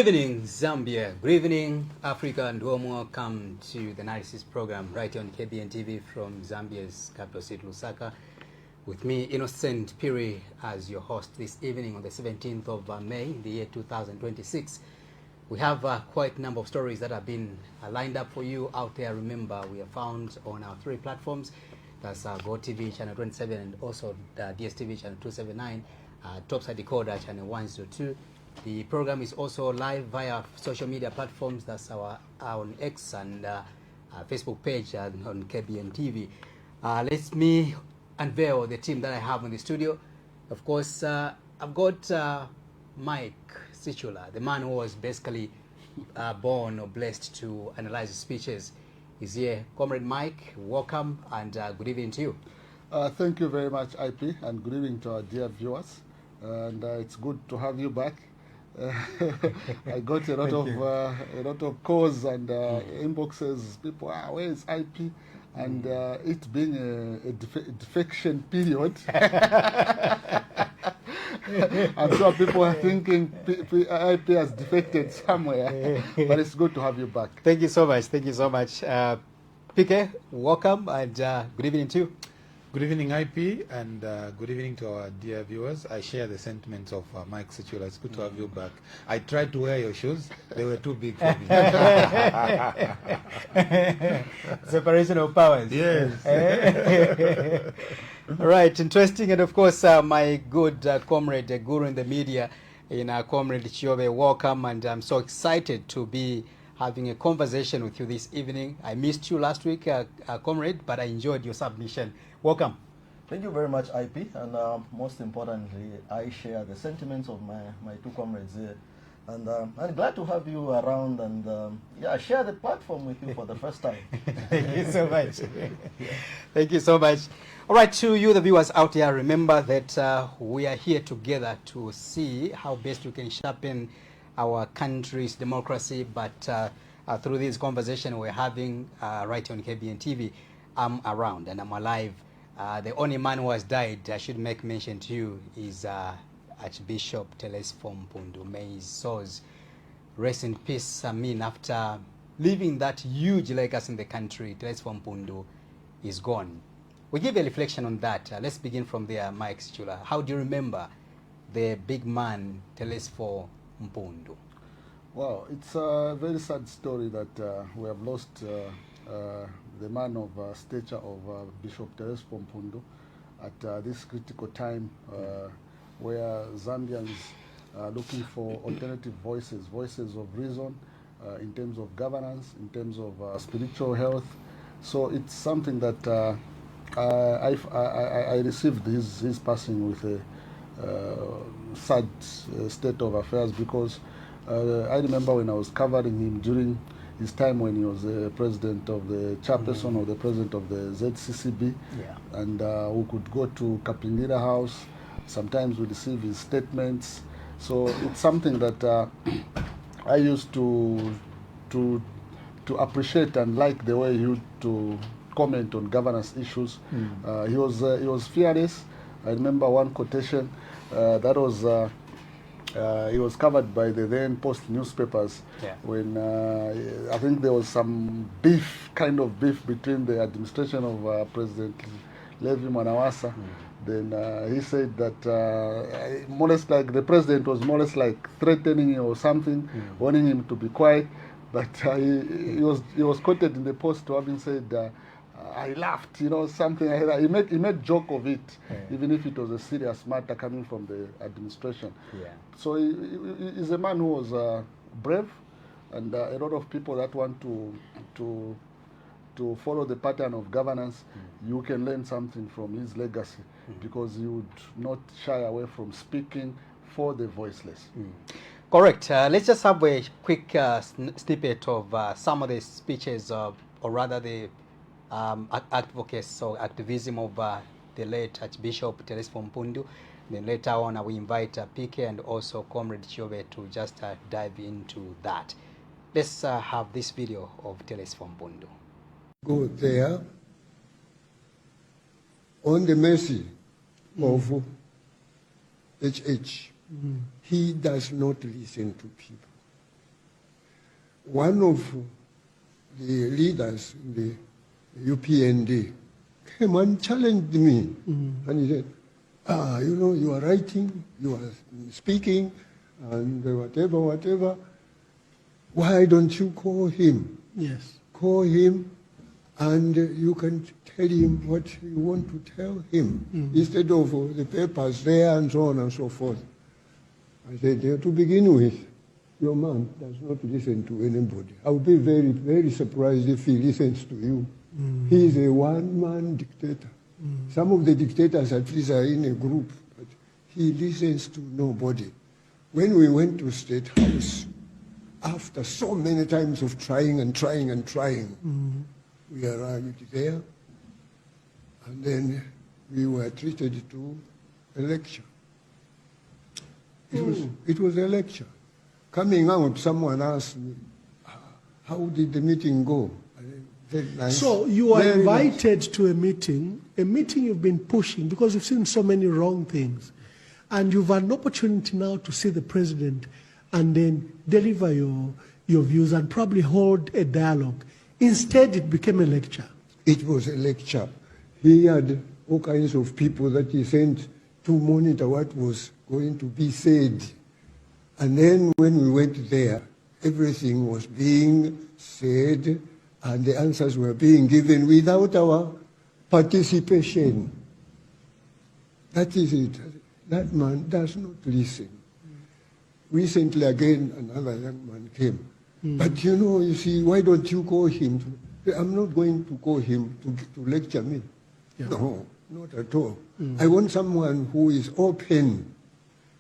Good evening, Zambia. Good evening, Africa, and warm welcome to the Analysis program right here on KBN TV from Zambia's capital city, Lusaka. With me, Innocent Piri, as your host this evening on the 17th of May, in the year 2026. We have quite a number of stories that have been lined up for you out there. Remember, we are found on our three platforms. That's GoTV channel 27 and also DSTV channel 279, Topside Decoder channel 102. The program is also live via social media platforms. That's our on X and Facebook page on KBN TV. Let me unveil the team that I have in the studio. Of course, I've got Mike Situla, the man who was basically born or blessed to analyze speeches. He's here. Comrade Mike, welcome and good evening to you. Thank you very much, IP, and good evening to our dear viewers. And it's good to have you back. I got a lot of calls and inboxes. People, where is IP? And it being a defection period, I'm sure people are thinking IP has defected somewhere. But it's good to have you back. Thank you so much. Thank you so much. PK, welcome and good evening to you. Good evening, IP, and good evening to our dear viewers. I share the sentiments of Mike Situla. It's good to have you back. I tried to wear your shoes. They were too big for me. Separation of powers. Yes. All right, interesting. And of course, my good comrade, guru in the media, Comrade Chiobe, welcome. And I'm so excited to be having a conversation with you this evening. I missed you last week, comrade, but I enjoyed your submission. Welcome. Thank you very much, IP, and most importantly, I share the sentiments of my two comrades here. And I'm glad to have you around and share the platform with you for the first time. Thank you so much. Thank you so much. All right, to you, the viewers out there, remember that we are here together to see how best we can sharpen our country's democracy, but through this conversation we're having right on KBN TV, I'm around and I'm alive. The only man who has died, I should make mention to you, is Archbishop Telesphore Mpundu. May his souls rest in peace. I mean, after leaving that huge legacy in the country, Telesphore Mpundu is gone. We give a reflection on that. Let's begin from there, Mike Situla. How do you remember the big man, Telesphore Mpundu? Well, it's a very sad story that we have lost the man of stature of Bishop Telesphore Mpundu at this critical time where Zambians are looking for alternative voices of reason in terms of governance, in terms of spiritual health. So it's something that I received his passing with a sad state of affairs, because I remember when I was covering him during his time when he was the president of the chairperson or the president of the ZCCB, and we could go to Kaplingira House. Sometimes we receive his statements. So it's something that I used to appreciate and like the way he used to comment on governance issues. He was fearless. I remember one quotation that was it was covered by the then Post newspapers when I think there was some kind of beef between the administration of President Levi Mwanawasa. Then he said that more or less like the president was more or less like threatening him or something, warning him to be quiet. But he was quoted in the Post to having said, I laughed, something like that. He made joke of it, even if it was a serious matter coming from the administration. So he's a man who was brave, and a lot of people that want to follow the pattern of governance, you can learn something from his legacy, because he would not shy away from speaking for the voiceless. Correct. Let's just have a quick snippet of some of the speeches, or rather the advocacy or activism of the late Archbishop Telesphore Mpundu. Then later on, we invite PK and also Comrade Chiobe to just dive into that. Let's have this video of Telesphore Mpundu. Go there on the mercy of HH. He does not listen to people. one of the leaders in the UPND came and challenged me. And he said, you are writing, you are speaking, and whatever, whatever. Why don't you call him? Yes. Call him, and you can tell him what you want to tell him, instead of the papers there and so on and so forth. I said, to begin with, your man does not listen to anybody. I would be very, very surprised if he listens to you. He is a one-man dictator. Some of the dictators at least are in a group, but he listens to nobody. When we went to State House, after so many times of trying and trying and trying, we arrived there, and then we were treated to a lecture. It was a lecture. Coming out, someone asked me, how did the meeting go? Very nice. So you are Very invited to a meeting you've been pushing because you've seen so many wrong things. And you've had an opportunity now to see the president and then deliver your views and probably hold a dialogue. Instead, it became a lecture. It was a lecture. He had all kinds of people that he sent to monitor what was going to be said. And then when we went there, everything was being said and the answers were being given without our participation. That is it. That man does not listen. Recently again, another young man came. But you see, why don't you call him? I'm not going to call him to lecture me. Yeah. No, not at all. I want someone who is open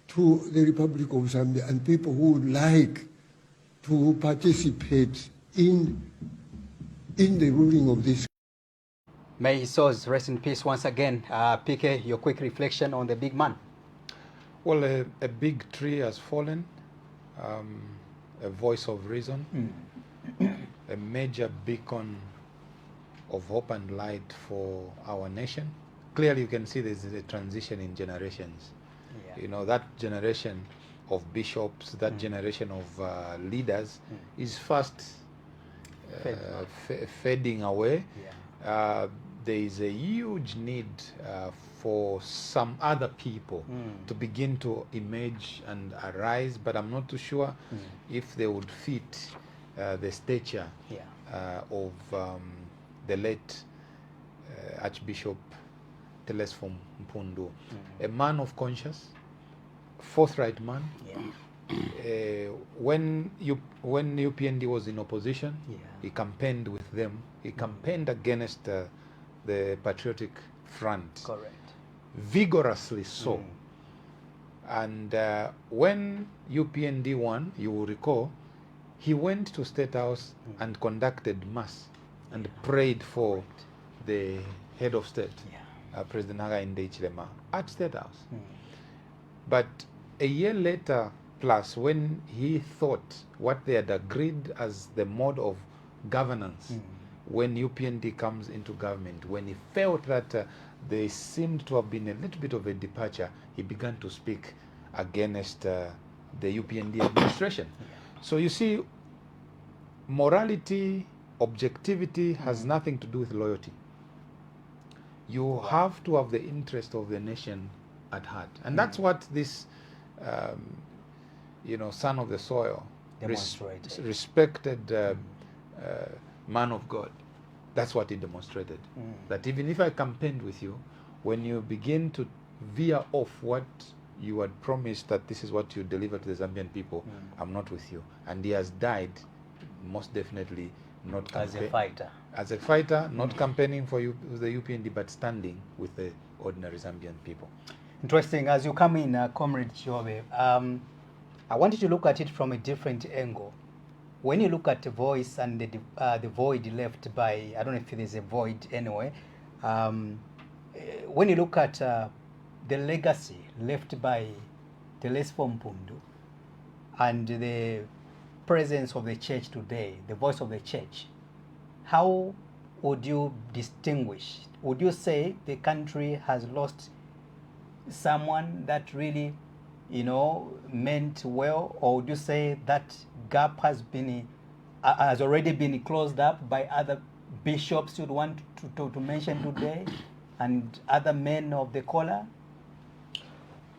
to the Republic of Zambia and people who would like to participate in the ruling of this. May his souls rest in peace once again. PK, your quick reflection on the big man. Well, a big tree has fallen, a voice of reason, a major beacon of hope and light for our nation. Clearly, you can see there's a transition in generations. Yeah. You know, that generation of bishops, that generation of leaders is fast fading away. Yeah. There is a huge need for some other people to begin to emerge and arise, but I'm not too sure if they would fit the stature of the late Archbishop Telesfo Mpundu, a man of conscience, forthright man. When UPND was in opposition, he campaigned with them. He campaigned against the Patriotic Front. Correct. Vigorously so. And when UPND won, you will recall, he went to State House and conducted mass and prayed for the head of state, President Hakainde Hichilema, at State House. But a year later plus, when he thought what they had agreed as the mode of governance, when UPND comes into government, when he felt that there seemed to have been a little bit of a departure, he began to speak against the UPND administration. So you see, morality, objectivity has nothing to do with loyalty. You have to have the interest of the nation at heart. And that's what this, son of the soil, respected man of God, that's what he demonstrated. That even if I campaigned with you, when you begin to veer off what you had promised that this is what you deliver to the Zambian people, I'm not with you. And he has died, most definitely, not as a fighter. As a fighter, not campaigning for you with the UPND, but standing with the ordinary Zambian people. Interesting. As you come in, Comrade Jobe, I wanted to look at it from a different angle. When you look at the voice and the void left by, I don't know if there's a void anyway, when you look at the legacy left by Telesfo Mpundu and the presence of the church today, the voice of the church, how would you distinguish? Would you say the country has lost someone that really, meant well, or would you say that gap has been has already been closed up by other bishops you'd want to mention today, and other men of the collar?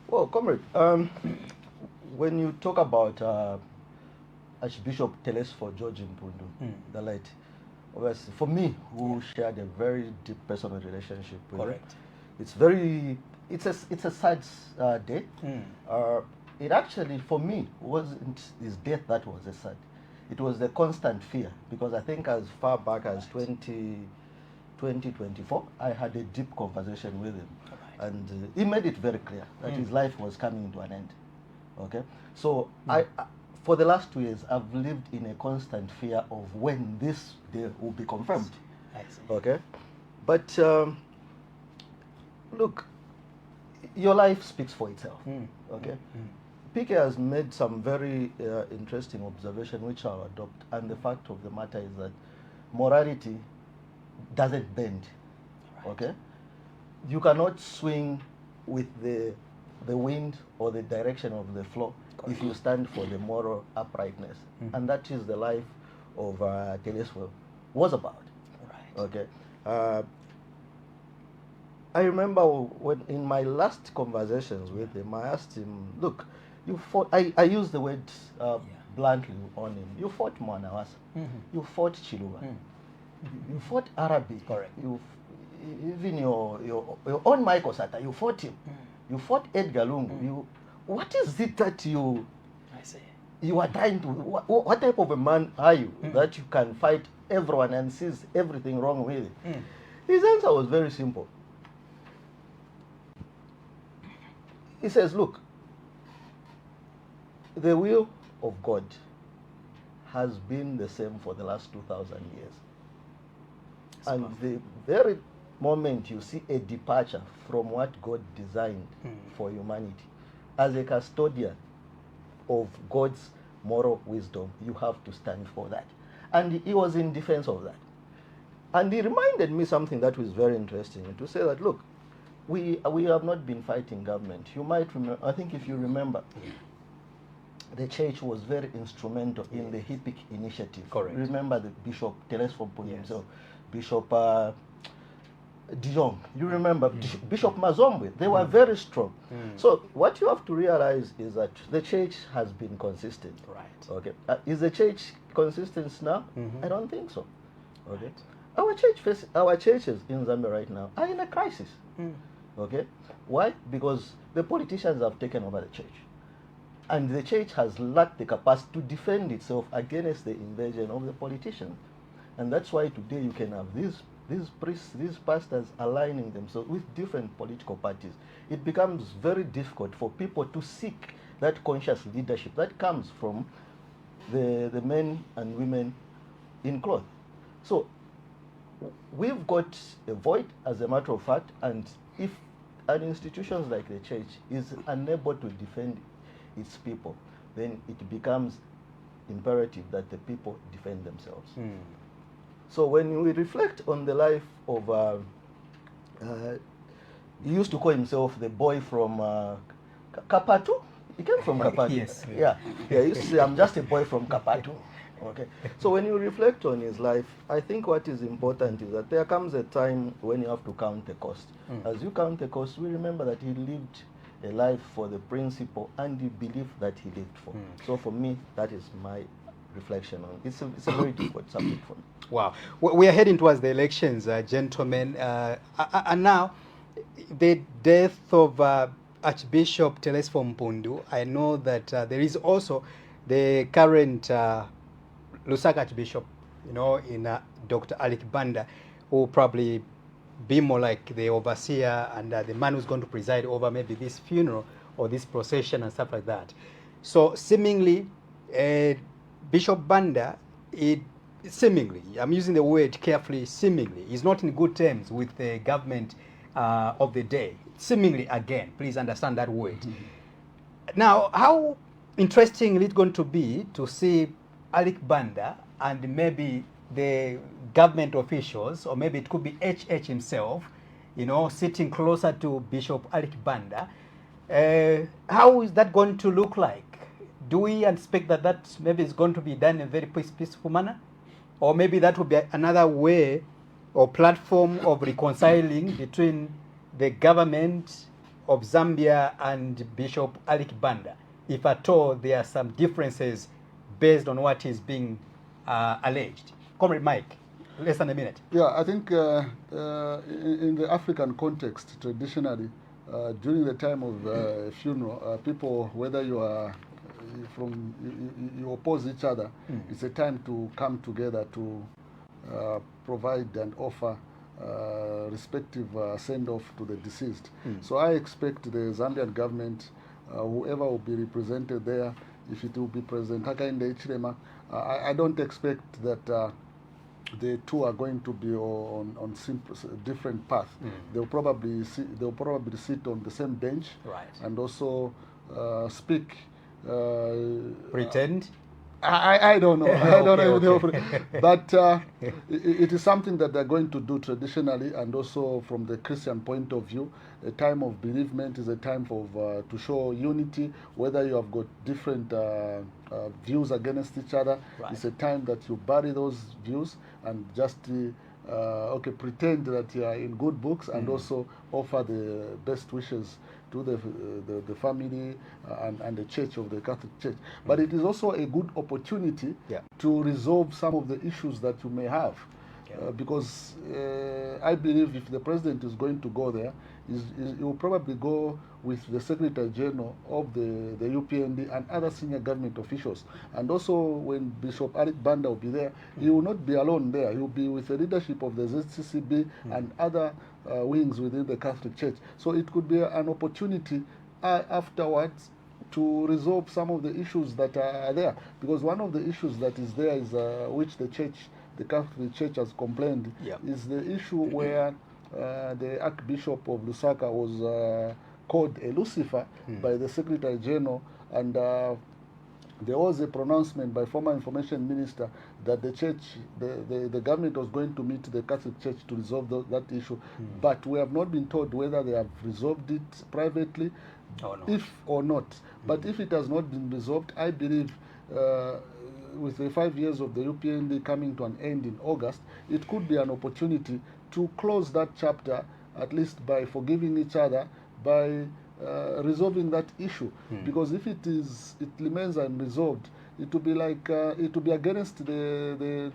Well, comrade, when you talk about Archbishop Telesford George Mpundu, the late, obviously, for me, who shared a very deep personal relationship with him, it's a sad death. It actually, for me, wasn't his death that was a sad. It was the constant fear, because I think as far back as 2024, I had a deep conversation with him, and he made it very clear that his life was coming to an end. Okay, so for the last 2 years, I've lived in a constant fear of when this day will be confirmed. Okay, but look, your life speaks for itself. Okay, PK has made some very interesting observation which I'll adopt, and the fact of the matter is that morality doesn't bend. Okay, you cannot swing with the wind or the direction of the flow if you stand for the moral uprightness, and that is the life of Telesford was about. Okay, I remember when in my last conversations with him, I asked him, look, you fought, I used the word bluntly on him, you fought Mwanawasa, you fought Chiluba, you fought Arabi, even your own Michael Sata, you fought him, you fought Edgar Lungu, what is it that you are trying to, what type of a man are you that you can fight everyone and sees everything wrong with it? His answer was very simple. He says, look, the will of God has been the same for the last 2,000 years. And the very moment you see a departure from what God designed for humanity, as a custodian of God's moral wisdom, you have to stand for that. And he was in defense of that. And he reminded me something that was very interesting, to say that, look, we have not been fighting government. You might remember, I think if you remember, the church was very instrumental in the HIPIC initiative. Remember the Bishop Telesford himself, Bishop Dion, you remember Bishop Mazombwe, they were very strong. So what you have to realize is that the church has been consistent. Okay, is the church consistent now? I don't think so. Okay, our churches in Zambia right now are in a crisis. Okay, why? Because the politicians have taken over the church, and the church has lacked the capacity to defend itself against the invasion of the politicians. And that's why today you can have these priests, these pastors aligning themselves with different political parties. It becomes very difficult for people to seek that conscious leadership that comes from the men and women in cloth. So we've got a void, as a matter of fact, and if an institution like the church is unable to defend its people, then it becomes imperative that the people defend themselves. So when we reflect on the life of, he used to call himself the boy from Kapatu. He came from Kapatu. He used to say, I'm just a boy from Kapatu. Okay. So when you reflect on his life, I think what is important is that there comes a time when you have to count the cost. As you count the cost, we remember that he lived a life for the principle and the belief that he lived for. So for me, that is my reflection on it. It's a very difficult subject for me. Wow. We are heading towards the elections, gentlemen. And now, the death of Archbishop Telesford Mpundu, I know that there is also the current Lusaka Archbishop, in Dr. Alik Banda, who will probably be more like the overseer and the man who's going to preside over maybe this funeral or this procession and stuff like that. So seemingly, Bishop Banda, seemingly, I'm using the word carefully, seemingly, is not in good terms with the government of the day. Seemingly, again, please understand that word. Now, how interesting is it going to be to see Alik Banda and maybe the government officials, or maybe it could be HH himself, sitting closer to Bishop Alik Banda? How is that going to look like? do we expect that maybe is going to be done in a very peaceful manner? Or maybe that would be another way or platform of reconciling between the government of Zambia and Bishop Alik Banda, if at all there are some differences based on what is being alleged. Comrade Mike, less than a minute. Yeah, I think in the African context, traditionally, during the time of funeral, people, whether you are you oppose each other, it's a time to come together to provide and offer respective send-off to the deceased. So I expect the Zambian government, whoever will be represented there, if it will be President Hakainde Hichilema, I don't expect that the two are going to be on different paths. They'll probably sit on the same bench, right, and also speak. Pretend. I don't know. I don't know. Okay. But it is something that they're going to do traditionally, and also from the Christian point of view. A time of bereavement is a time of to show unity, whether you have got different views against each other. Right. It's a time that you bury those views and just pretend that you are in good books, and also offer the best wishes to the family and the church of the Catholic Church. But it is also a good opportunity to resolve some of the issues that you may have. Because I believe if the president is going to go there, he will probably go with the Secretary General of the UPND and other senior government officials. And also when Bishop Alik Banda will be there, he will not be alone there. He will be with the leadership of the ZCCB and other wings within the Catholic Church. So it could be an opportunity afterwards to resolve some of the issues that are there. Because one of the issues that is there is which the Catholic Church has complained, is the issue where the Archbishop of Lusaka was called a Lucifer by the Secretary General, and there was a pronouncement by former information minister that the church, the government was going to meet the Catholic Church to resolve that issue. But we have not been told whether they have resolved it privately, if or not. But if it has not been resolved, I believe with the 5 years of the UPND coming to an end in August, it could be an opportunity to close that chapter, at least by forgiving each other, by resolving that issue. Because if it remains unresolved, it will be like it will be against the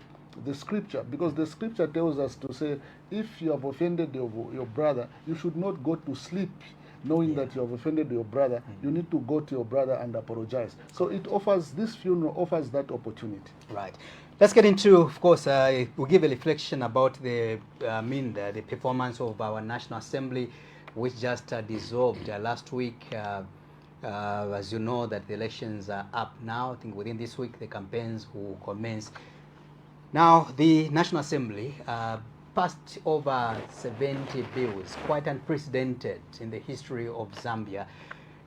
scripture, because the scripture tells us to say, if you have offended your brother, you should not go to sleep knowing that you have offended your brother. You need to go to your brother and apologize. So it offers, this funeral offers that opportunity. Right. Let's get into, of course, we'll give a reflection about the performance of our National Assembly, which just dissolved last week. As you know, that the elections are up now. I think within this week the campaigns will commence. Now, the National Assembly passed over 70 bills, quite unprecedented in the history of Zambia.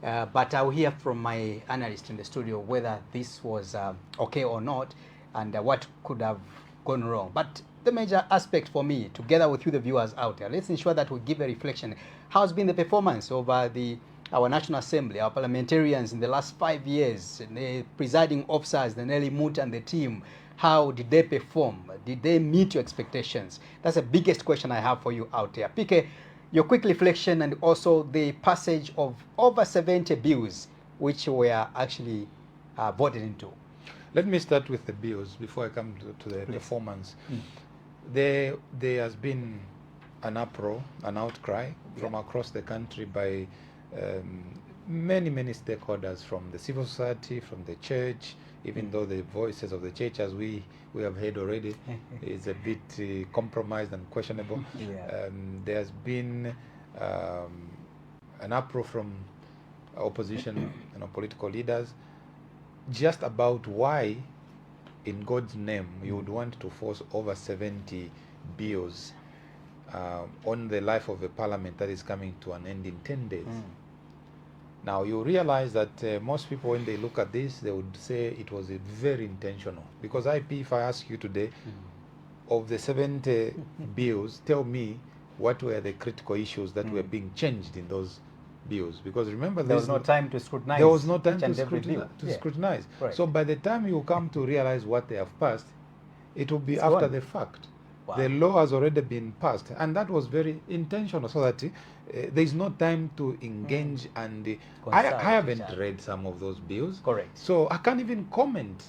But I'll hear from my analyst in the studio whether this was okay or not, and what could have gone wrong. But the major aspect for me, together with you, the viewers out there, let's ensure that we give a reflection. How's been the performance of our National Assembly, our parliamentarians in the last 5 years, the presiding officers, the Nelly Mut and the team? How did they perform? Did they meet your expectations? That's the biggest question I have for you out there. PK, your quick reflection, and also the passage of over 70 bills which were actually voted into. Let me start with the bills before I come to the performance. There has been an uproar, an outcry from across the country by many stakeholders, from the civil society, from the church, even though the voices of the church, as we have heard already, is a bit compromised and questionable. There's been an uproar from opposition political leaders just about why, in God's name, you would want to force over 70 bills on the life of a parliament that is coming to an end in 10 days. Now, you realize that most people, when they look at this, they would say it was very intentional. Because if I ask you today, of the 70 bills, tell me what were the critical issues that were being changed in those bills, because remember There was no time to scrutinize. There was no time each to and every scrutinize. bill. Yeah. scrutinize. Right. So by the time you come to realize what they have passed, it will be It's after gone. the fact. Wow. The law has already been passed, and that was very intentional, so that there is no time to engage and I Consult haven't each other. read some of those bills. Correct. So I can't even comment,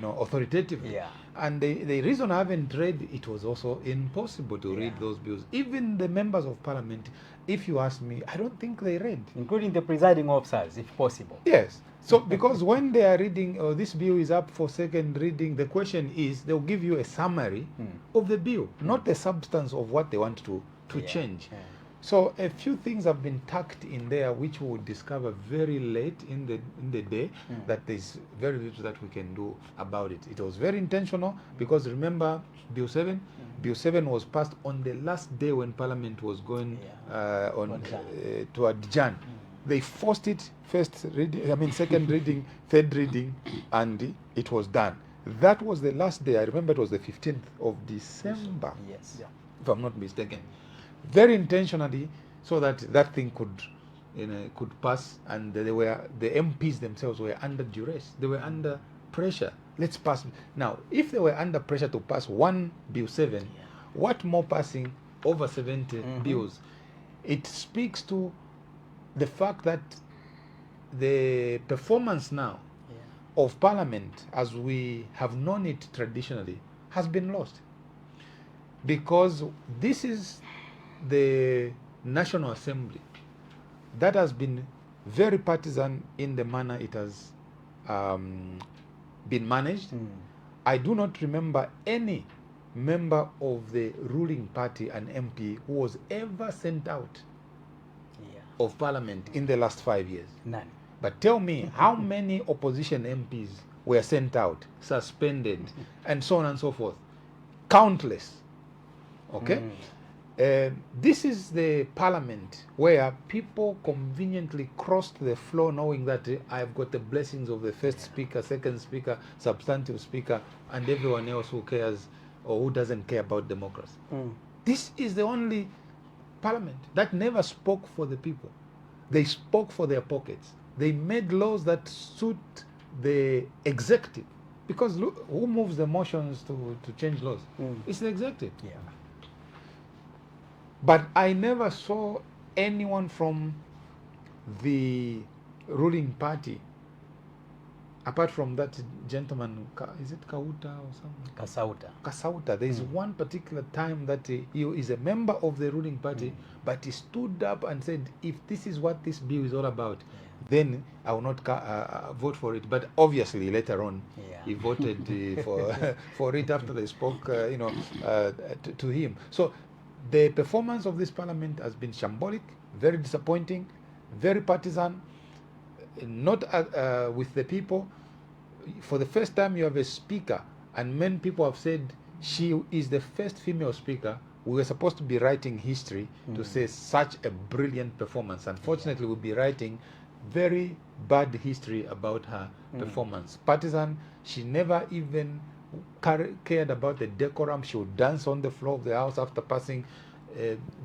authoritatively. Yeah. And the reason I haven't read it was also impossible to read Yeah. those bills. Even the members of parliament, if you ask me, I don't think they read. Including the presiding officers, if possible. Yes. So because when they are reading, this bill is up for second reading, the question is they'll give you a summary of the bill, not the substance of what they want to Yeah. change. Yeah. So a few things have been tucked in there which we will discover very late in the day, that there's very little that we can do about it. It was very intentional, because remember Bill 7? Bill 7 was passed on the last day when Parliament was going to adjourn. They forced it second reading, third reading, and it was done. That was the last day. I remember it was the 15th of December. Yes. Yeah. If I'm not mistaken. Very intentionally, so that that thing could pass, and the MPs themselves were under duress. They were under pressure. Let's pass. Now, if they were under pressure to pass one Bill 7, what more passing over 70 bills? It speaks to the fact that the performance now of Parliament, as we have known it traditionally, has been lost. Because this is the National Assembly that has been very partisan in the manner it has been managed. I do not remember any member of the ruling party, an MP, who was ever sent out of Parliament in the last 5 years. None. But tell me, how many opposition MPs were sent out, suspended, and so on and so forth? Countless. Okay? This is the Parliament where people conveniently crossed the floor knowing that I've got the blessings of the first speaker, second speaker, substantive speaker, and everyone else who cares or who doesn't care about democracy. This is the only Parliament that never spoke for the people. They spoke for their pockets. They made laws that suit the executive. Because look, who moves the motions to change laws? It's the executive. Yeah. But I never saw anyone from the ruling party, apart from that gentleman, is it Kauta or something? Kasauta. There is one particular time that he is a member of the ruling party, but he stood up and said, if this is what this bill is all about, then I will not vote for it. But obviously later on, he voted for it after they spoke to him. So the performance of this Parliament has been shambolic, very disappointing, very partisan, not with the people. For the first time, you have a speaker, and many people have said she is the first female speaker. We were supposed to be writing history to say such a brilliant performance. Unfortunately, we'll be writing very bad history about her performance. Partisan, she never even cared about the decorum. She would dance on the floor of the House after passing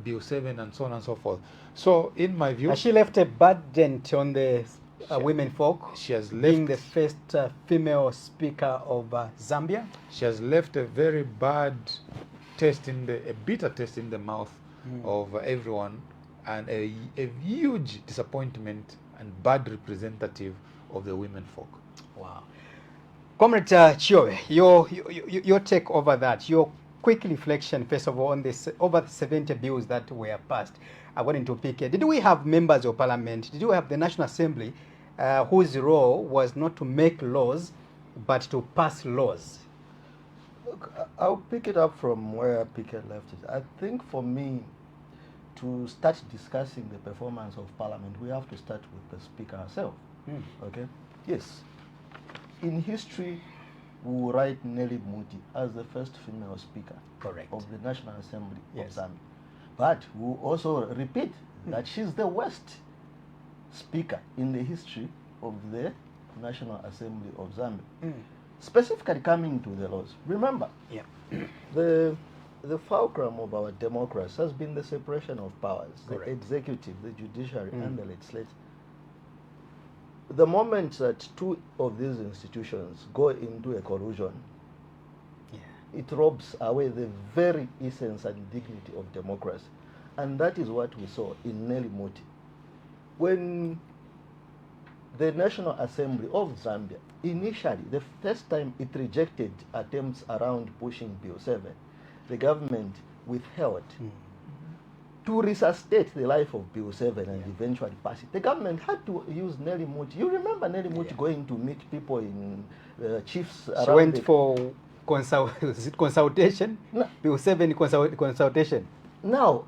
Bill 7 and so on and so forth. So, in my view... Has she left a bad dent on the women folk? She has left... Being the first female speaker of Zambia? She has left a very bad taste a bitter taste in the mouth of everyone, and a huge disappointment and bad representative of the women folk. Wow. Comrade Chiowe, your take over that, your quick reflection, first of all, on this over the 70 bills that were passed according to PK. Did we have members of parliament? Did you have the National Assembly whose role was not to make laws, but to pass laws? Look, I'll pick it up from where PK left it. I think for me, to start discussing the performance of Parliament, we have to start with the Speaker herself. Okay? Yes. In history, we will write Nelly Muti as the first female Speaker of the National Assembly of Zambia. But we will also repeat that she's the worst Speaker in the history of the National Assembly of Zambia. Specifically coming to the laws. Remember, the the fulcrum of our democracy has been the separation of powers, Correct. the executive, the judiciary, and the legislature. The moment that two of these institutions go into a collusion, it robs away the very essence and dignity of democracy. And that is what we saw in Nelly Muti. When the National Assembly of Zambia, initially, the first time it rejected attempts around pushing Bill 7, the government withheld to resuscitate the life of Bill 7 and eventually pass it. The government had to use Nelly Muti. You remember Nelly Muti going to meet people in chiefs around. She went for consultation? No. Bill 7 consultation. Now,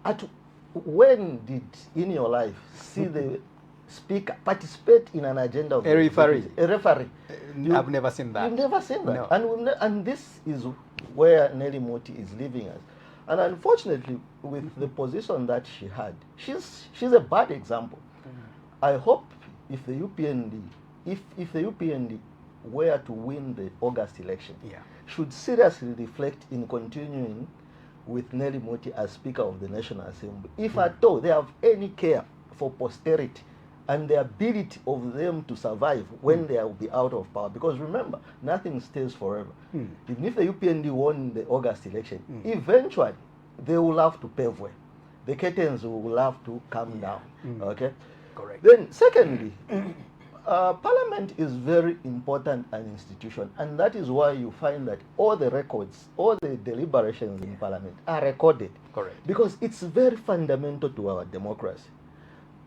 when did in your life see the speaker participate in an agenda of A referee? A referee. I've never seen that. You've never seen that. No. And this is where Nelly Muti is leaving us. And unfortunately, with the position that she had, she's a bad example. I hope if the UPND, if the UPND were to win the August election, should seriously reflect in continuing with Nelly Muti as Speaker of the National Assembly. If at all they have any care for posterity and the ability of them to survive when they will be out of power. Because remember, nothing stays forever. Even if the UPND won the August election, eventually they will have to pave way. The curtains will have to come down. Okay? Correct. Then secondly, Parliament is very important an institution, and that is why you find that all the records, all the deliberations in Parliament are recorded. Correct. Because it's very fundamental to our democracy.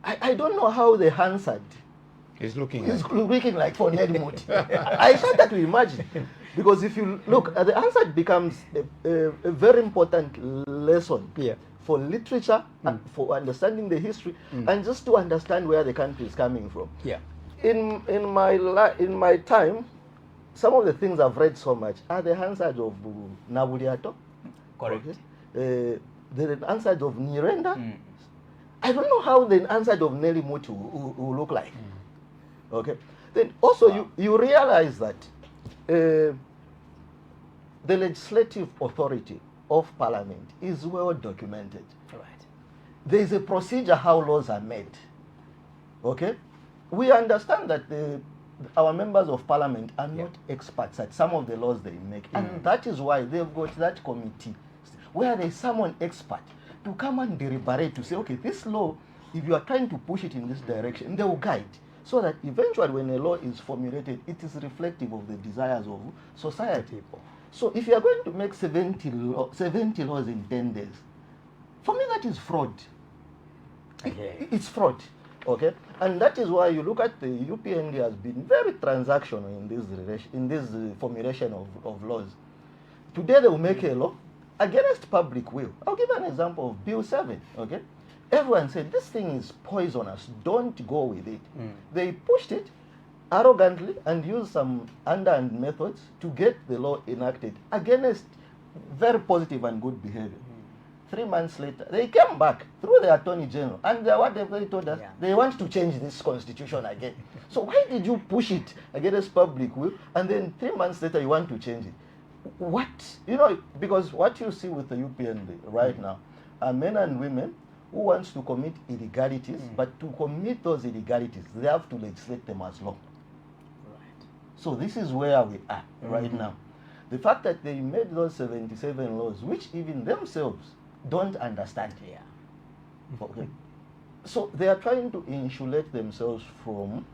I don't know how the Hansard He's looking is looking like for Nelly Muti. I started to imagine. Because if you look, the Hansard becomes a very important lesson for literature, for understanding the history, and just to understand where the country is coming from. In my time, some of the things I've read so much are the Hansard of Nabuliato. Correct. Okay? The Hansard of Nirenda. I don't know how the Hansard of Nelly Muti will look like. Okay. Then also you realize that the legislative authority of Parliament is well documented. Right. There is a procedure how laws are made. Okay. We understand that our members of Parliament are not experts at some of the laws they make, and that is why they've got that committee where there's someone expert to come and deliberate to say, okay, this law, if you are trying to push it in this direction, they will guide. So that eventually when a law is formulated, it is reflective of the desires of society. So if you are going to make 70 laws in 10 days, for me that is fraud. It's fraud. Okay? And that is why you look at the UPND has been very transactional in this formulation of laws. Today they will make a law against public will. I'll give an example of Bill 7, okay? Everyone said, this thing is poisonous, don't go with it. They pushed it arrogantly and used some underhand methods to get the law enacted against very positive and good behavior. 3 months later, they came back through the Attorney General, and what they told us, they want to change this constitution again. So why did you push it against public will, and then 3 months later you want to change it? What? You know, because what you see with the UPND right now are men and women who want to commit illegalities, but to commit those illegalities, they have to legislate them as law. Right. So this is where we are right now. The fact that they made those 77 laws, which even themselves don't understand here. Okay. So they are trying to insulate themselves from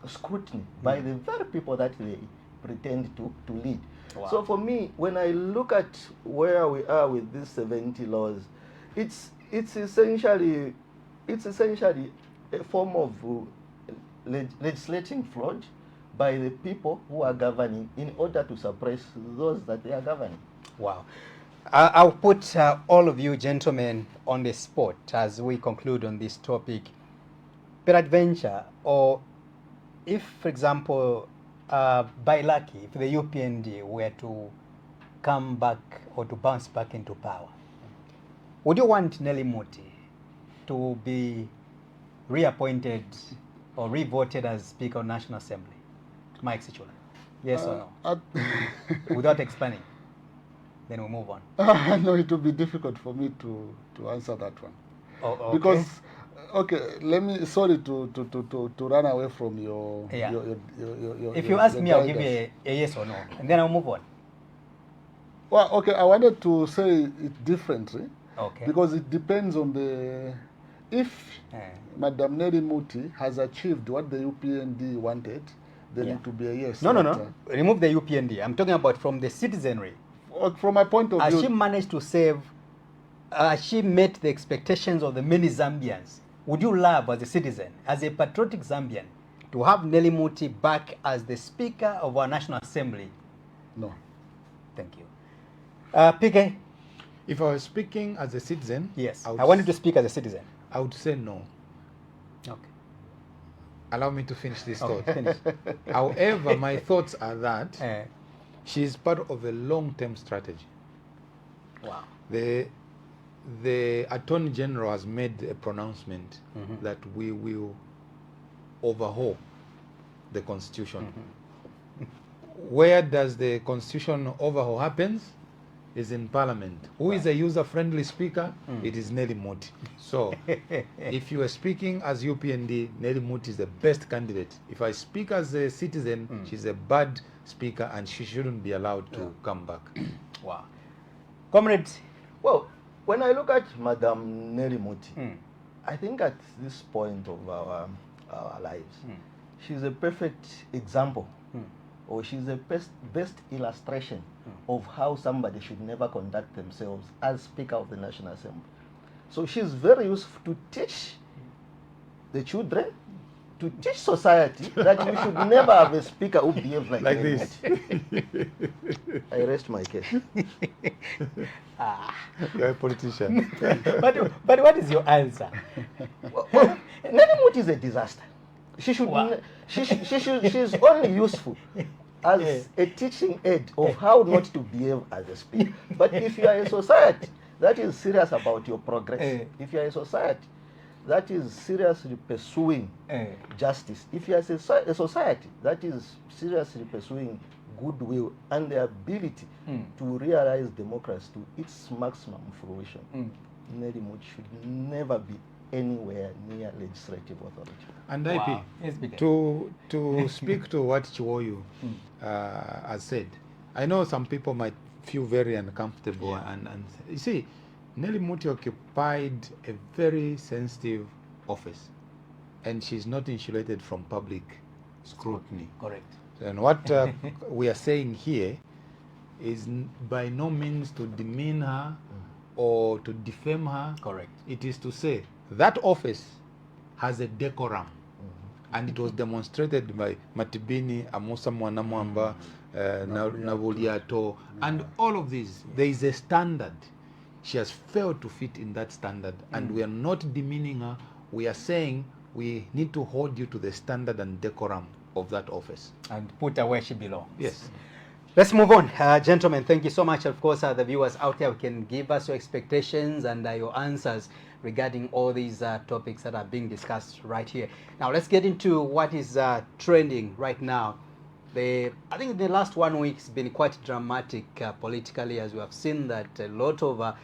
scrutiny by the very people that they pretend to lead. Wow. So for me, when I look at where we are with these 70 laws, it's essentially a form of legislating fraud by the people who are governing in order to suppress those that they are governing. Wow. I'll put all of you gentlemen on the spot as we conclude on this topic. Peradventure, or if, for example, by lucky, if the UPND were to come back or to bounce back into power, would you want Nelly Muti to be reappointed or re-voted as Speaker of National Assembly? Mike Sichula, yes or no? Without explaining. then we move on. No, it will be difficult for me to answer that one. Oh, okay. Because, let me, sorry to run away from your... Yeah. your If you ask me, I'll guidance. give you a yes or no, and then I'll move on. Well, okay, I wanted to say it differently. Okay. Because it depends on the... If Madam Nelly Muti has achieved what the UPND wanted, then it will be a yes. No. Remove the UPND. I'm talking about from the citizenry. From my point of Has view... she managed to save... she met the expectations of the many Zambians? Would you love, as a citizen, as a patriotic Zambian, to have Nelly Muti back as the Speaker of our National Assembly? No. Thank you. PK? If I was speaking as a citizen, Yes. I wanted to speak as a citizen. I would say no. Okay. Allow me to finish this Okay, thought. finish. However, my thoughts are that she is part of a long-term strategy. Wow. The Attorney General has made a pronouncement that we will overhaul the Constitution. Where does the Constitution overhaul happens? Is in Parliament. Who is a user-friendly speaker? It is Nelly Muti. So, if you are speaking as UPND, Nelly Muti is the best candidate. If I speak as a citizen, she's a bad speaker and she shouldn't be allowed to come back. Wow. Comrades? Well, when I look at Madam Nelly Muti, I think at this point of our lives, she's a perfect example, or she's the best illustration of how somebody should never conduct themselves as Speaker of the National Assembly. So she's very useful to teach the children, to teach society that we should never have a speaker who behaves like Like this. I rest my case. You're a politician. but what is your answer? Well, Nelly Muti is a disaster. She should. She's only useful as a teaching aid of how not to behave as a speaker. But if you are a society that is serious about your progress, if you are a society that is seriously pursuing justice, if you are a society that is seriously pursuing goodwill and the ability to realize democracy to its maximum fruition, Nelly Muti should never be anywhere near legislative authority. And Wow. IP, to speak to what Chiwoyu has said, I know some people might feel very uncomfortable, and you see, Nelly Muti occupied a very sensitive office, and she's not insulated from public scrutiny. Correct. And what we are saying here is by no means to demean her or to defame her. Correct. It is to say that office has a decorum, and it was demonstrated by Matibini, Amusa Mwanamwamba, Navuliato, and all of these. There is a standard. She has failed to fit in that standard, and we are not demeaning her. We are saying we need to hold you to the standard and decorum of that office. And put her where she belongs. Yes. Let's move on. Gentlemen, thank you so much. Of course, the viewers out there can give us your expectations and your answers regarding all these topics that are being discussed right here. Now, let's get into what is trending right now. I think the last 1 week has been quite dramatic politically, as we have seen that a lot of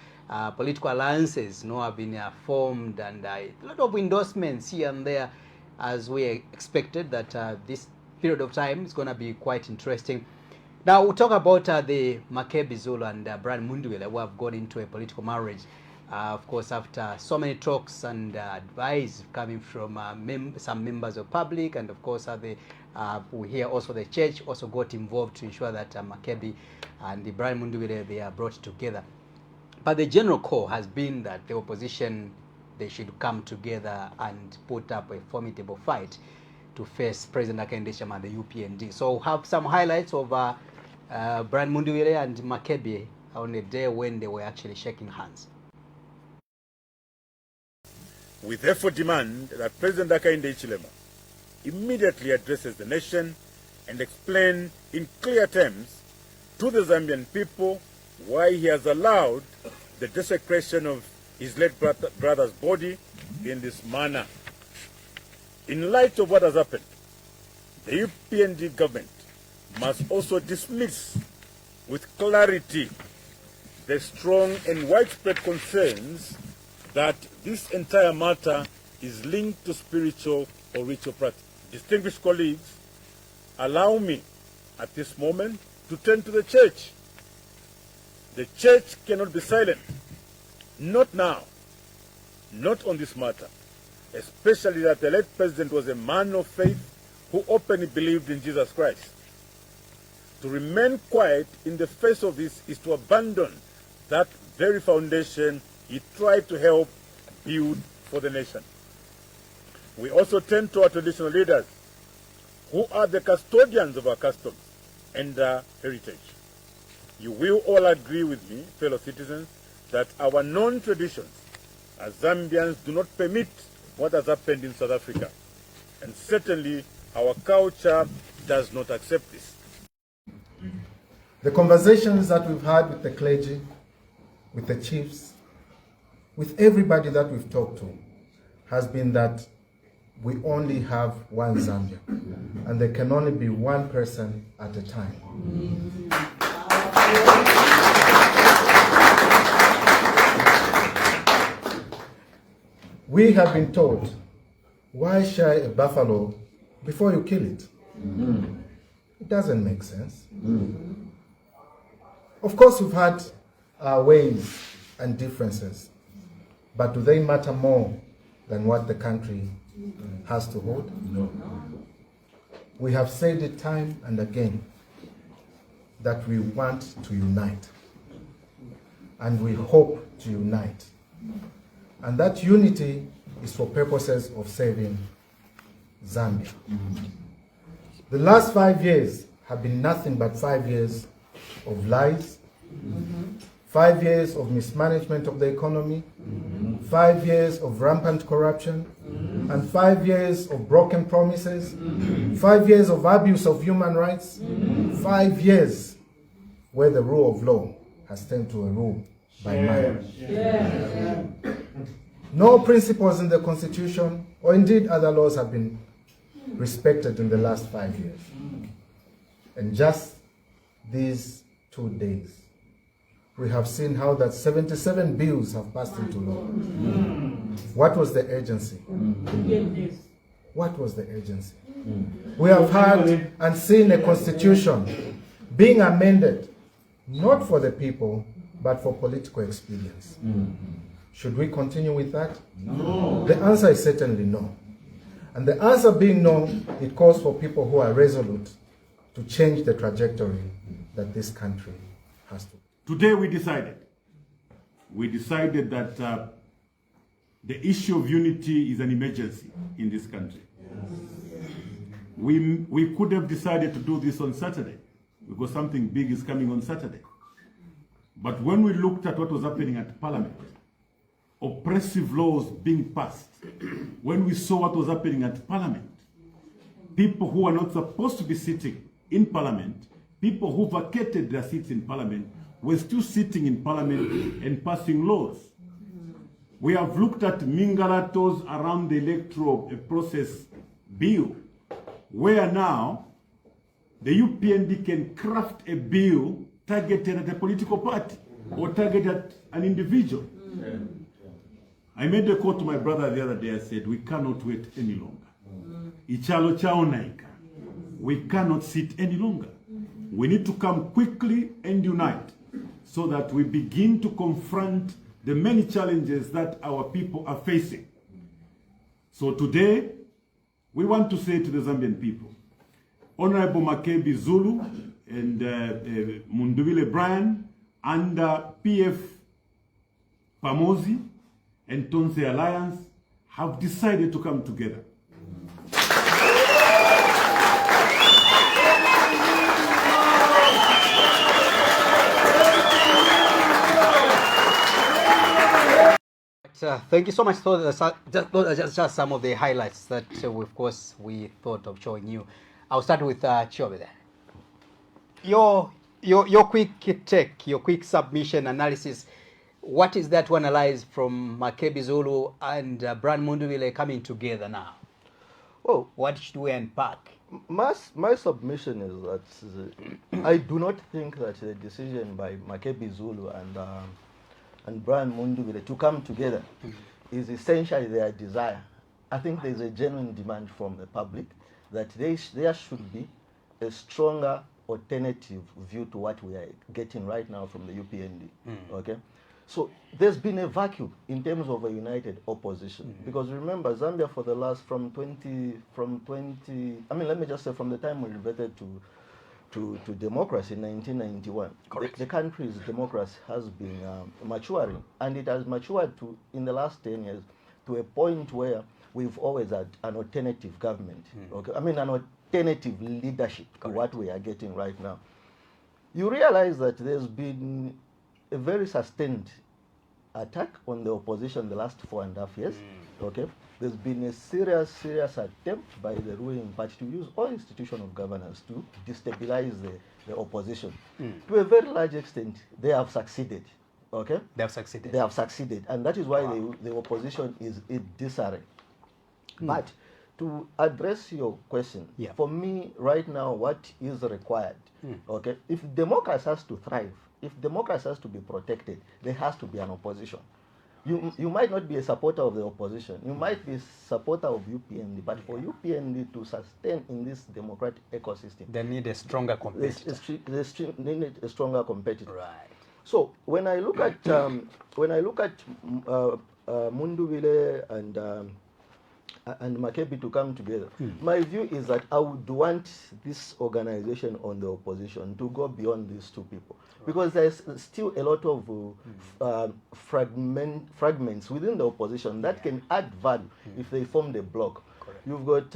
political alliances have been formed, and a lot of endorsements here and there, as we expected that this period of time is going to be quite interesting. Now, we'll talk about the Makebi, Zulu and Brian Mundubile, who have gone into a political marriage. Of course, after so many talks and advice coming from some members of public, and of course, we hear also the church also got involved to ensure that Makebi and the Brian Mundubile, they are brought together. But the general call has been that the opposition, they should come together and put up a formidable fight to face President Hakainde Hichilema and the UPND. So we'll have some highlights of Brian Mundubile and Makebi on a day when they were actually shaking hands. We therefore demand that President Hakainde Hichilema immediately addresses the nation and explain in clear terms to the Zambian people why he has allowed the desecration of his late brother's body in this manner. In light of what has happened, the UPND government must also dismiss with clarity the strong and widespread concerns that this entire matter is linked to spiritual or ritual practice. Distinguished colleagues, allow me at this moment to turn to the church. The church cannot be silent. Not now. Not on this matter. Especially that the late president was a man of faith who openly believed in Jesus Christ. To remain quiet in the face of this is to abandon that very foundation he tried to help build for the nation. We also turn to our traditional leaders, who are the custodians of our customs and our heritage. You will all agree with me, fellow citizens, that our known traditions as Zambians do not permit what has happened in South Africa. And certainly our culture does not accept this. The conversations that we've had with the clergy, with the chiefs, with everybody that we've talked to, has been that we only have one Zambia, and there can only be one person at a time. We have been told, why shy a buffalo before you kill it? It doesn't make sense. Of course, we've had our ways and differences, but do they matter more than what the country has to hold? No. We have said it time and again that we want to unite, and we hope to unite. And that unity is for purposes of saving Zambia. The last 5 years have been nothing but 5 years of lies, 5 years of mismanagement of the economy, 5 years of rampant corruption, and 5 years of broken promises, 5 years of abuse of human rights, 5 years where the rule of law has turned to a rule by might. No principles in the Constitution, or indeed other laws, have been respected in the last 5 years. And just these 2 days, we have seen how that 77 bills have passed into law. What was the urgency? What was the urgency? We have heard and seen a constitution being amended, not for the people, but for political expedience. Should we continue with that? No. The answer is certainly no. And the answer being no, it calls for people who are resolute to change the trajectory that this country has to. Today we decided that the issue of unity is an emergency in this country. We could have decided to do this on Saturday because something big is coming on Saturday. But when we looked at what was happening at Parliament, oppressive laws being passed, when we saw what was happening at Parliament, people who are not supposed to be sitting in Parliament, people who vacated their seats in Parliament, were still sitting in Parliament and passing laws. We have looked at mingalatos around the electoral process bill, where now the UPND can craft a bill targeted at a political party or targeted at an individual. I made a call to my brother the other day. I said, we cannot wait any longer. Ichalo chaonaika. We cannot sit any longer. We need to come quickly and unite so that we begin to confront the many challenges that our people are facing. So today, we want to say to the Zambian people, Honorable Makebi Zulu and Mundubile Brian under PF Pamozi and Tonse Alliance have decided to come together. Thank you so much. So just some of the highlights that, of course, we thought of showing you. I'll start with Chiobe there. Your quick take, your quick submission analysis. What is that to analyze from Makebi Zulu and Brian Mundubile coming together now? Oh, what should we unpack my submission is that I do not think that the decision by Makebi Zulu and Brian Mundubile to come together is essentially their desire. I think there's a genuine demand from the public that there should be a stronger alternative view to what we are getting right now from the UPND. Okay, so there's been a vacuum in terms of a united opposition because remember Zambia for the last from 20 I mean let me just say from the time we reverted to democracy in 1991. The country's democracy has been maturing, and it has matured to in the last 10 years to a point where we've always had an alternative government. Okay, I mean an alternative leadership to what we are getting right now. You realize that there's been a very sustained attack on the opposition the last 4.5 years. Okay, there's been a serious attempt by the ruling party to use all institutional governance to destabilize the opposition. To a very large extent, they have succeeded. Okay, They have succeeded. they have succeeded, and that is why the opposition is in disarray. But to address your question, for me right now, what is required? Okay, if democracy has to thrive, if democracy has to be protected, there has to be an opposition. You might not be a supporter of the opposition. You might be a supporter of UPND, but for UPND to sustain in this democratic ecosystem, They need a stronger competitor. they need a stronger competitor. Right. So when I look at Mundubile and Makebi to come together, my view is that I would want this organization on the opposition to go beyond these two people, because there's still a lot of fragments within the opposition that can add value if they form the bloc. You've got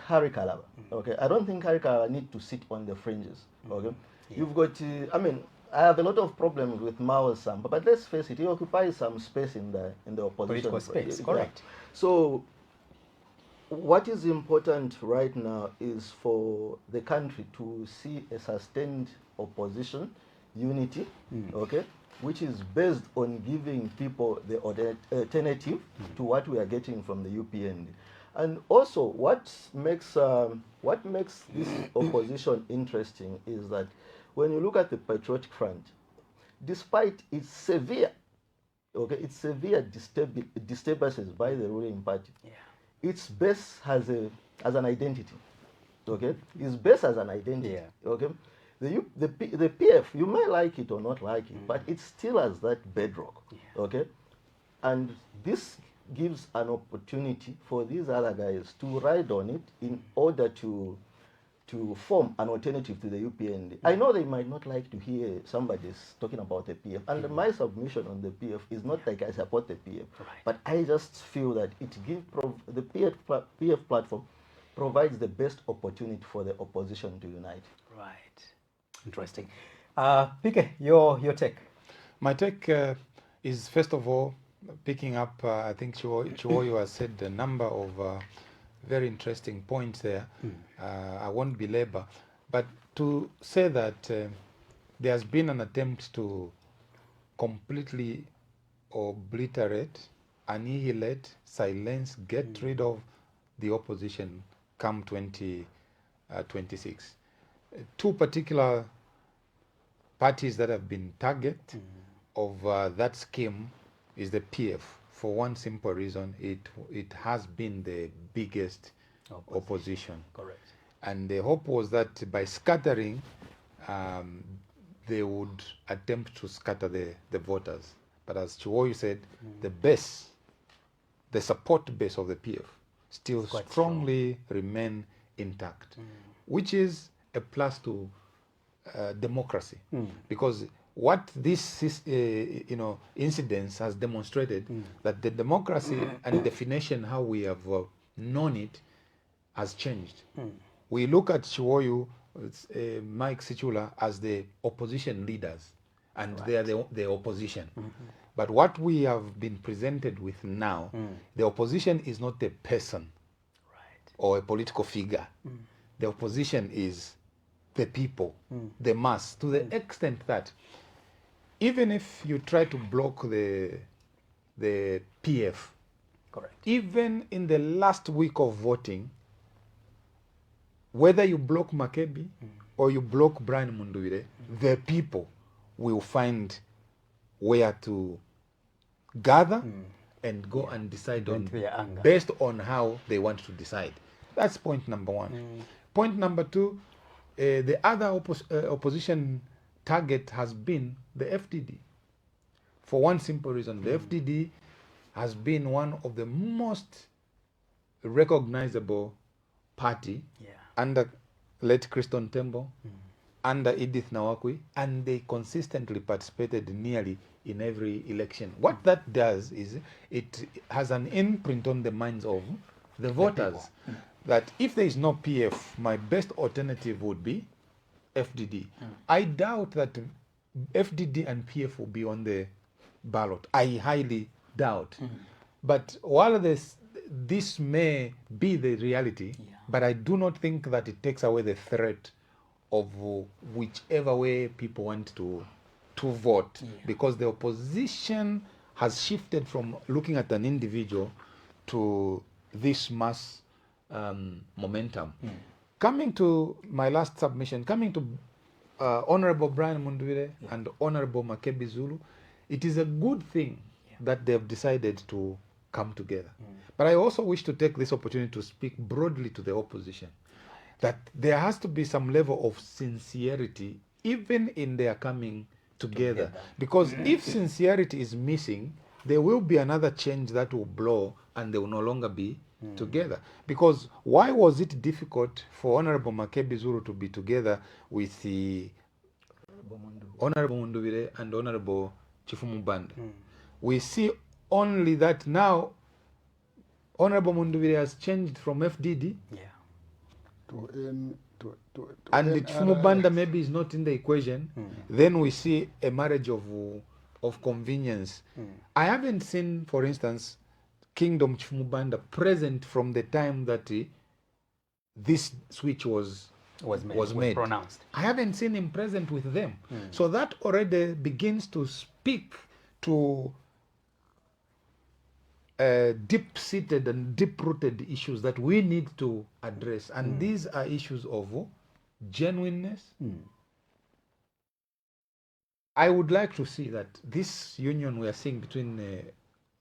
Harry Kalaba. Okay, I don't think Harry Kalaba need to sit on the fringes. Okay, you've got I mean, I have a lot of problems with Mao Samba, but let's face it, he occupies some space in the opposition. Political space, correct. So what is important right now is for the country to see a sustained opposition unity, okay, which is based on giving people the alternative to what we are getting from the UPND. And also, what makes this opposition interesting is that when you look at the Patriotic Front, despite its severe disturbances by the ruling party, its base has an identity. Okay, its base has an identity. Okay, the PF, you may like it or not like it, but it still has that bedrock. Okay, and this gives an opportunity for these other guys to ride on it in order to form an alternative to the UPND. I know they might not like to hear somebody talking about the PF, and my submission on the PF is not like I support the PF, but I just feel that it gives the PF platform provides the best opportunity for the opposition to unite. Right. Interesting. Pike, your take. My take is, first of all, picking up, I think Chiwoyo has said a number of very interesting points there. I won't belabor, but to say that there has been an attempt to completely obliterate, annihilate, silence, get rid of the opposition come 2026. Two particular parties that have been target of that scheme is the PF. For one simple reason, it has been the biggest opposition. Correct. And the hope was that by scattering, they would attempt to scatter the voters. But as Chiwoyu said, the base, the support base of the PF still strongly remain intact, which is a plus to democracy, because what this incidence has demonstrated that the democracy and definition how we have known it has changed. We look at Chiwoyu, Mike Sichula as the opposition leaders, and they are the opposition. But what we have been presented with now, the opposition is not a person or a political figure. The opposition is the people, the mass, to the extent that even if you try to block the PF, even in the last week of voting, whether you block Makebi or you block Brian Mundubile, the people will find where to gather and go and decide on based on how they want to decide. That's point number one. Point number two, the other opposition target has been the FDD. For one simple reason, the FDD has been one of the most recognizable party under late Christon Tembo, under Edith Nawakwi, and they consistently participated nearly in every election. What that does is it has an imprint on the minds of the voters that if there is no PF, my best alternative would be FDD. I doubt that FDD and PF will be on the ballot. I highly doubt. But while this may be the reality, but I do not think that it takes away the threat of whichever way people want to vote, because the opposition has shifted from looking at an individual to this mass momentum. Coming to my last submission, coming to Honorable Brian Mundubile and Honorable Makebi Zulu, it is a good thing that they have decided to come together. But I also wish to take this opportunity to speak broadly to the opposition, that there has to be some level of sincerity even in their coming together. Because if sincerity is missing, there will be another change that will blow and they will no longer be together. Because why was it difficult for Honorable Makebi Zulu to be together with the Honorable Mundubile and Honorable Chifumu Banda? We see only that now Honorable Mundubile has changed from FDD and Chifumu Banda maybe is not in the equation. Then we see a marriage of convenience. I haven't seen, for instance, Kingdom Chifumu Banda present from the time that this switch was pronounced. I haven't seen him present with them. So that already begins to speak to deep-seated and deep-rooted issues that we need to address. And these are issues of genuineness. I would like to see that this union we are seeing between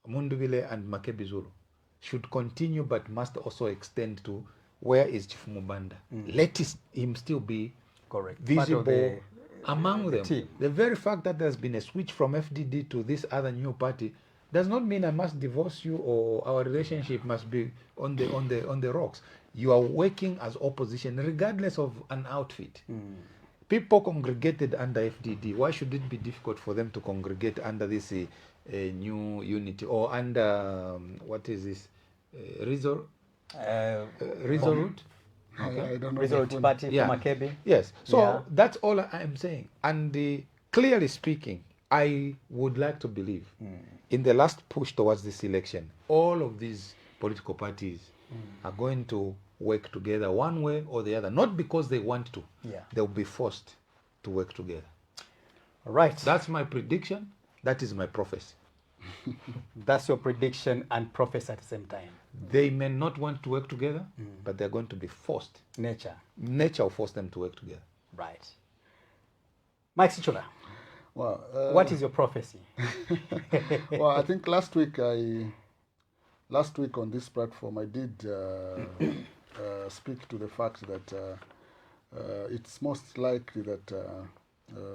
Mundubile and Makebi Zulu should continue, but must also extend to where is Chifumu Banda. Let him still be visible among them. The very fact that there's been a switch from FDD to this other new party does not mean I must divorce you or our relationship must be on the rocks. You are working as opposition regardless of an outfit. People congregated under FDD. Why should it be difficult for them to congregate under this new unity or under what is this Resolute? I don't know. Resolute Party for Makebi. Yes. So that's all I am saying. And clearly speaking, I would like to believe in the last push towards this election, all of these political parties are going to work together one way or the other, not because they want to. They'll be forced to work together. Right. That's my prediction. That is my prophecy. That's your prediction and prophecy at the same time. They may not want to work together, but they're going to be forced. Nature will force them to work together. Right. Mike Sichula. Well, what is your prophecy? Well, I think last week on this platform I did speak to the fact that it's most likely that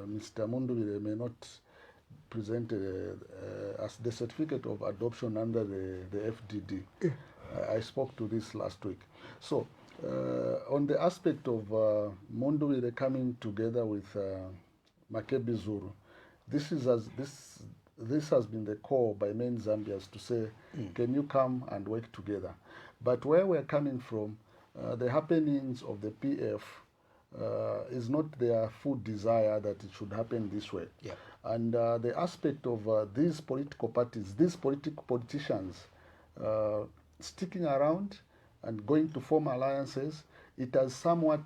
Mr. Mundubile may not present as the certificate of adoption under the FDD. I spoke to this last week. So on the aspect of Mundubile coming together with Makebi Zulu, this has been the call by many Zambians to say, can you come and work together? But where we're coming from, the happenings of the PF is not their full desire that it should happen this way. And the aspect of these political parties, these politicians sticking around and going to form alliances, it has somewhat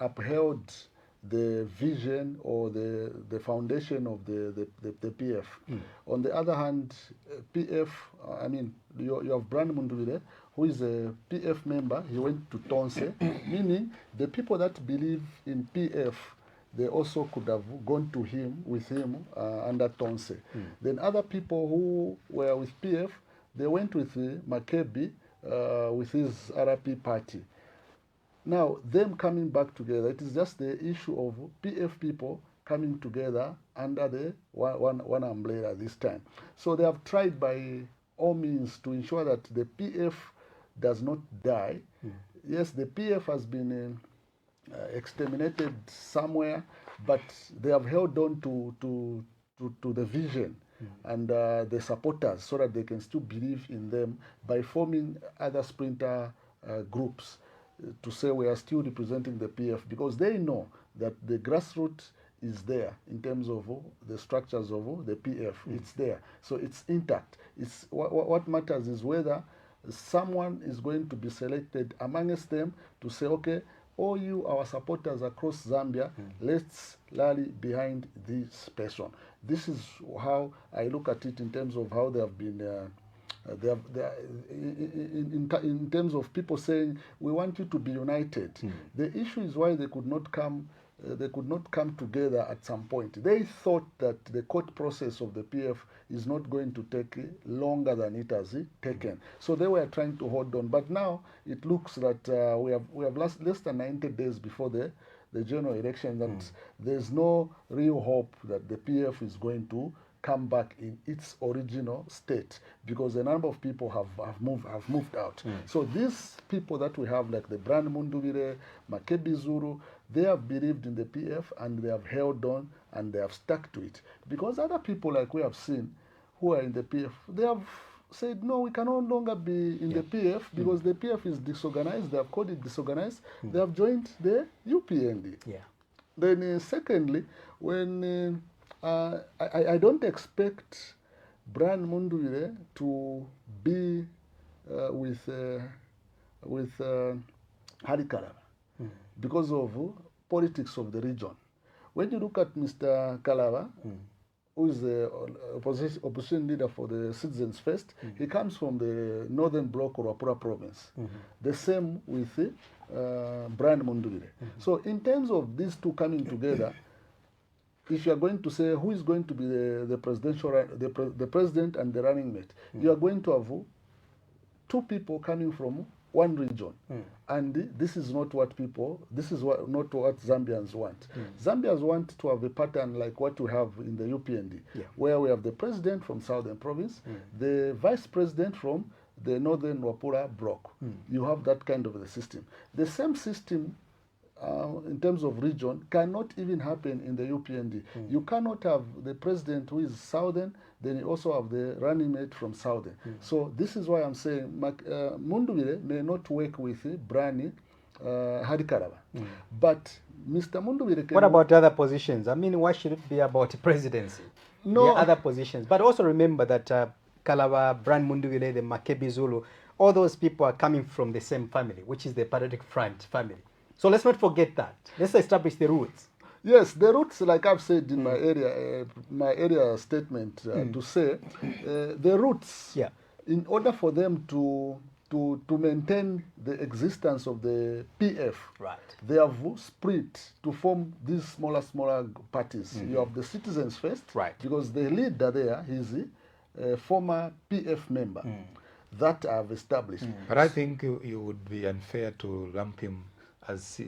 upheld the vision or the foundation of the PF. On the other hand, PF, I mean, you have Brian Mundubile, who is a PF member, he went to Tonse, meaning the people that believe in PF, they also could have gone to him, with him, under Tonse. Then other people who were with PF, they went with Makebi, with his RP party. Now, them coming back together, it is just the issue of PF people coming together under the one umbrella this time. So they have tried by all means to ensure that the PF does not die. Yes, the PF has been exterminated somewhere, but they have held on to the vision and the supporters so that they can still believe in them by forming other splinter groups to say we are still representing the PF, because they know that the grassroots is there in terms of the structures of the PF. It's there. So it's intact. It's what matters is whether someone is going to be selected amongst them to say, okay, all you, our supporters across Zambia, let's rally behind this person. This is how I look at it in terms of how they have been in terms of people saying we want you to be united. The issue is why they could not come. They could not come together at some point. They thought that the court process of the PF is not going to take longer than it has taken. So they were trying to hold on. But now it looks that we have less than 90 days before the general election, that there's no real hope that the PF is going to come back in its original state, because a number of people have moved out. So these people that we have, like the Brand Mundubile, Makebi Zulu, they have believed in the PF and they have held on and they have stuck to it. Because other people, like we have seen, who are in the PF, they have said, no, we can no longer be in the PF because the PF is disorganized. They have called it disorganized. They have joined the UPND. Then secondly, when I don't expect Brand Mundubile to be with Hari Kalaba because of politics of the region. When you look at Mr. Kalaba, who is the opposition leader for the Citizens First, he comes from the northern block or Apura province. The same with Brand Mundubile. So in terms of these two coming together, if you are going to say who is going to be the president and the running mate, you are going to have two people coming from one region, and this is not what not what Zambians want. Zambians want to have a pattern like what we have in the UPND, where we have the president from Southern Province, the vice president from the Northern Wapura block. You have that kind of a system. The same system in terms of region cannot even happen in the UPND. You cannot have the president who is Southern, then you also have the running mate from Southern. So this is why I'm saying Mundubile may not work with Brani Hadikaraba. But Mr. Mundubile can... What about other positions? I mean, why should it be about presidency? No. There are other positions. But also remember that Kalaba, Brand Mundubile, the Makebi Zulu, all those people are coming from the same family, which is the Patriotic Front family. So let's not forget that. Let's establish the roots. Yes, the roots, like I've said in my area statement, to say the roots, in order for them to maintain the existence of the PF, they have split to form these smaller parties. You have the Citizens First, because the leader there is a former PF member that I've established. But I think you would be unfair to lump him as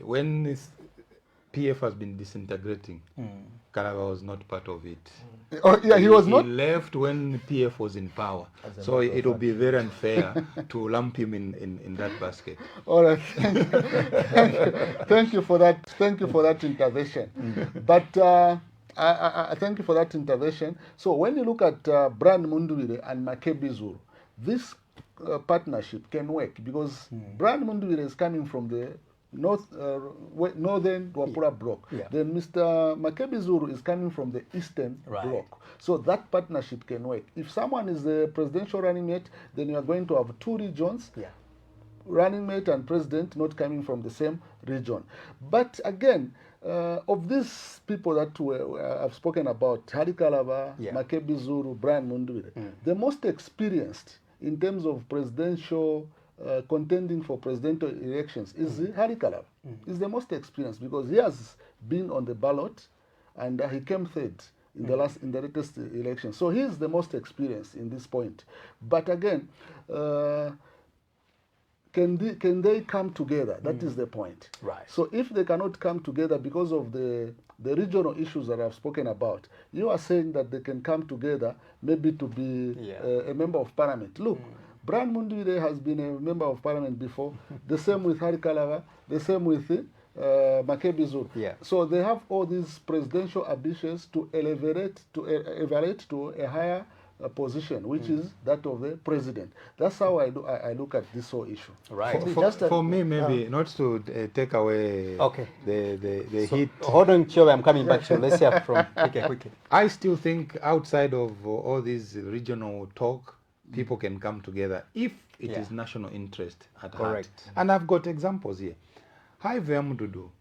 when this PF has been disintegrating, Kalaba was not part of it. Oh, yeah, he was not. He left when PF was in power, so it would be very unfair to lump him in that basket. All right, thank you for that. Thank you for that intervention. But I thank you for that intervention. So when you look at Brand Mundubile and Makebi Zulu, this partnership can work because Brand Mundubile is coming from the northern Wapura block. Then Mr. Makebi Zulu is coming from the eastern block. So that partnership can work. If someone is the presidential running mate, then you are going to have two regions, running mate and president not coming from the same region. But again, of these people that I've spoken about, Hari Kalaba, Makebi Zulu, Brand Mundubile, the most experienced in terms of presidential contending for presidential elections is Hari Kalaba. He's the most experienced because he has been on the ballot and he came third in the latest election. So he is the most experienced in this point. But again, can they come together? That is the point. Right. So if they cannot come together because of the regional issues that I've spoken about, you are saying that they can come together maybe to be a member of parliament. Look, Brian Mundubile has been a member of parliament before. The same with Hari Kalaba. The same with Makebi Zulu. Yeah. So they have all these presidential ambitions to elevate to a higher position, which is that of the president. That's how I look at this whole issue. Right. For me, maybe not to take away the heat. Hold on, Chobe, I'm coming back to you. Let's hear from quickly. I still think outside of all this regional talk, people can come together if it is national interest at heart. And I've got examples here. Haive Mdudu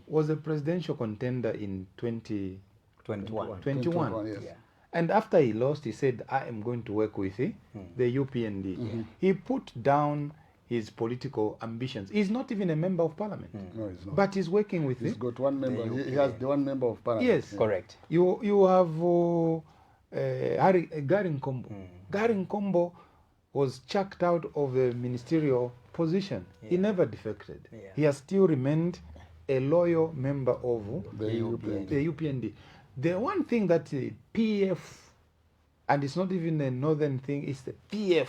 was a presidential contender in 2021. Yes. Yeah. And after he lost, he said, I am going to work with the UPND. He put down his political ambitions. He's not even a member of parliament. No, he's not. But he's working with He's got one member. He has the one member of parliament. Yes. Correct. You have Garin Kombo. Garin Kombo was chucked out of the ministerial position. He never defected. He has still remained a loyal member of The UPND. The one thing that PF, and it's not even a northern thing, it's the PF.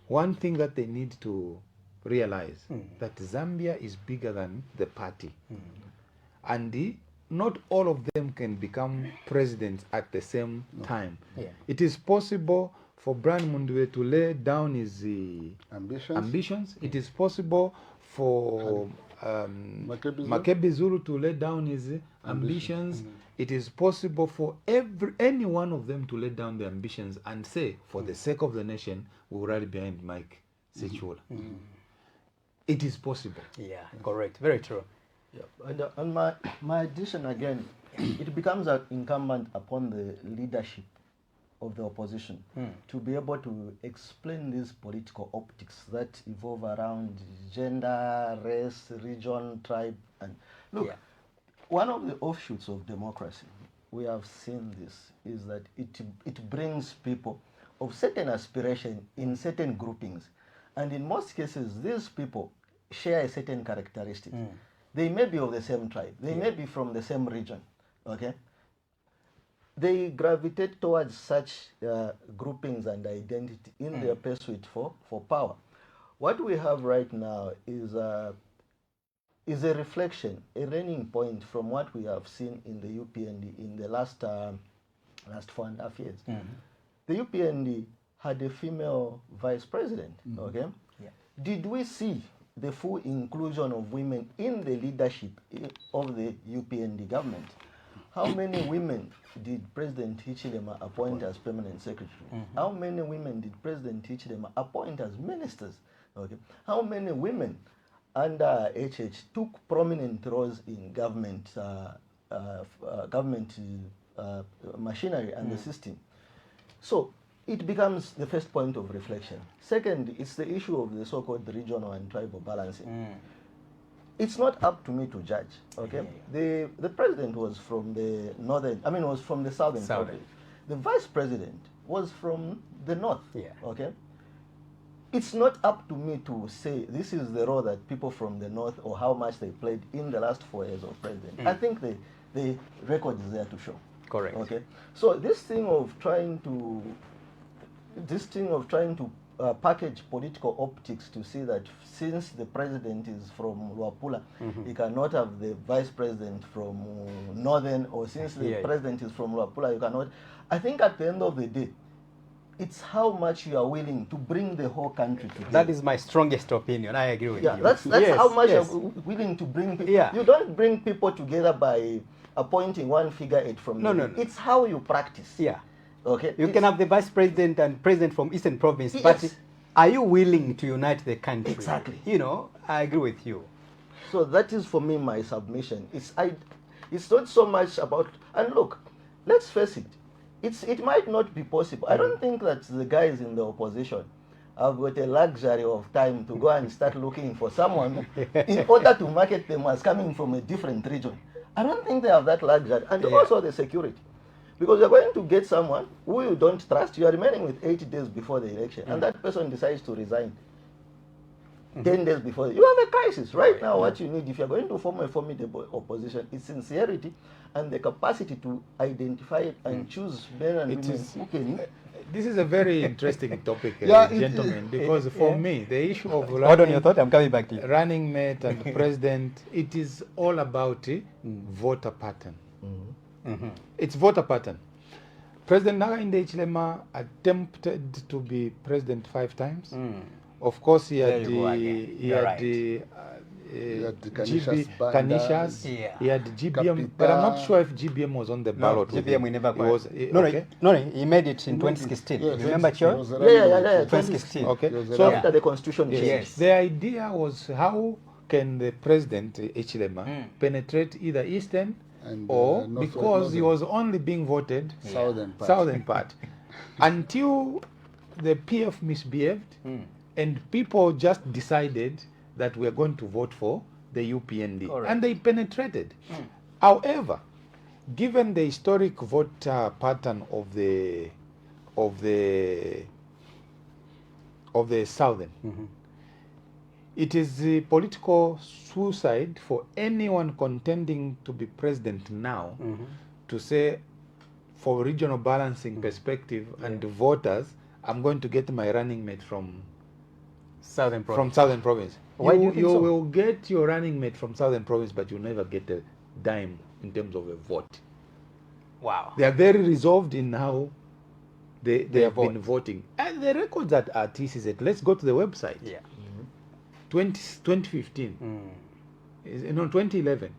One thing that they need to realize that Zambia is bigger than the party. And not all of them can become presidents at the same time. It is possible for Brian Mundubile to lay down his ambitions. It is possible for Makebi Zulu to lay down his ambitions. It is possible for any one of them to lay down their ambitions and say, for the sake of the nation, we will rally behind Mike Sichula. It is possible. Yeah, correct. Very true. Yeah. And my addition again, it becomes incumbent upon the leadership of the opposition to be able to explain these political optics that evolve around gender, race, region, tribe, and look. One of the offshoots of democracy, we have seen this, is that it brings people of certain aspiration in certain groupings. And in most cases, these people share a certain characteristic. They may be of the same tribe. They may be from the same region. Okay? They gravitate towards such groupings and identity in their pursuit for power. What we have right now is a reflection, a learning point from what we have seen in the UPND in the last 4.5 years. The UPND had a female vice president. Okay, did we see the full inclusion of women in the leadership of the UPND government? How many women did President Hichilema appoint as permanent secretary? How many women did President Hichilema appoint as ministers? Okay, how many women under HH took prominent roles in government machinery and the system? So it becomes the first point of reflection. Second, it's the issue of the so-called regional and tribal balancing. It's not up to me to judge. Okay, the president was from the northern. I mean, was from the southern province. The vice president was from the north. Okay. It's not up to me to say this is the role that people from the north or how much they played in the last 4 years of president. I think the record is there to show. Correct. Okay. So this thing of trying to package political optics to see that since the president is from Luapula, he cannot have the vice president from northern, or since the president is from Luapula, you cannot. I think at the end of the day, it's how much you are willing to bring the whole country together. That is my strongest opinion. I agree with you. That's how much you're willing to bring people. You don't bring people together by appointing one figurehead from no. It's how you practice. Okay. You can have the vice president and president from Eastern Province, but are you willing to unite the country? Exactly. You know, I agree with you. So that is for me my submission. It's not so much about, and look, let's face it, it might not be possible. I don't think that the guys in the opposition have got a luxury of time to go and start looking for someone in order to market them as coming from a different region. I don't think they have that luxury. And also the security. Because you're going to get someone who you don't trust, you are remaining with 80 days before the election, and that person decides to resign 10 days before. You have a crisis. Right now, what you need, if you're going to form a formidable opposition, is sincerity and the capacity to identify and choose men and women who can. This is a very interesting topic, gentlemen, because for me, the issue of hold on your thought, I'm coming back to you. Running mate and president, it is all about voter pattern. It's voter pattern. President Hakainde Hichilema attempted to be president 5 times. Of course, he had Canisius, he had GBM, but I'm not sure if GBM was on the ballot. GBM we never was. No, he made it in 2016. Yes, Remember, Cho? Yeah. 2016. Okay. So after the constitution change. Yes. The idea was how can the president Hichilema penetrate either eastern or because he was only being voted southern part until the PF misbehaved and people just decided that we're going to vote for the UPND. Correct. And they penetrated. However, given the historic voter pattern of the southern, it is a political suicide for anyone contending to be president now to say, for regional balancing perspective and voters, I'm going to get my running mate from Southern Province. From Southern Province. Why do you think so? Will get your running mate from Southern Province, but you'll never get a dime in terms of a vote. Wow. They are very resolved in how they have been voting. And the records at TCZ, let's go to the website. Yeah. 2015, 2011,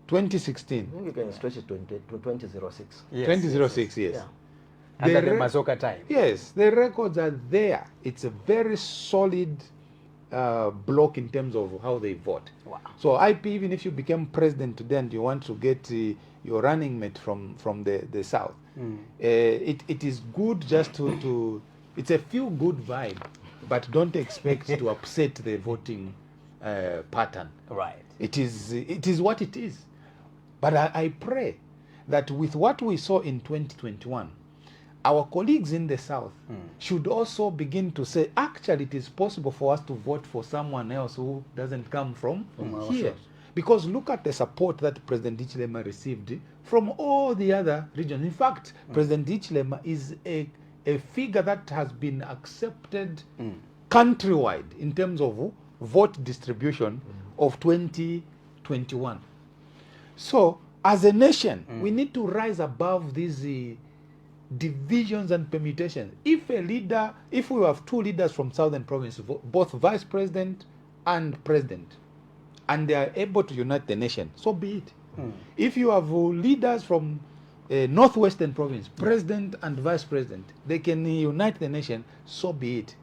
2016. I think you can stretch it to 2006. Yes, 2006, yes. Yeah. Under the Mazoka time. Yes, the records are there. It's a very solid block in terms of how they vote. Wow. So IP, even if you become president today and you want to get your running mate from the south, it is good just to it's a feel good vibe, but don't expect to upset the voting pattern. Right. It is what it is. But I pray that with what we saw in 2021, our colleagues in the south should also begin to say, actually, it is possible for us to vote for someone else who doesn't come from here. Because look at the support that President Hichilema received from all the other regions. In fact, President Hichilema is a figure that has been accepted countrywide in terms of vote distribution of 2021. So, as a nation, we need to rise above these divisions and permutations. If we have 2 leaders from Southern Province, both vice president and president, and they are able to unite the nation, so be it. If you have leaders from Northwestern Province, president and vice president, they can unite the nation, so be it.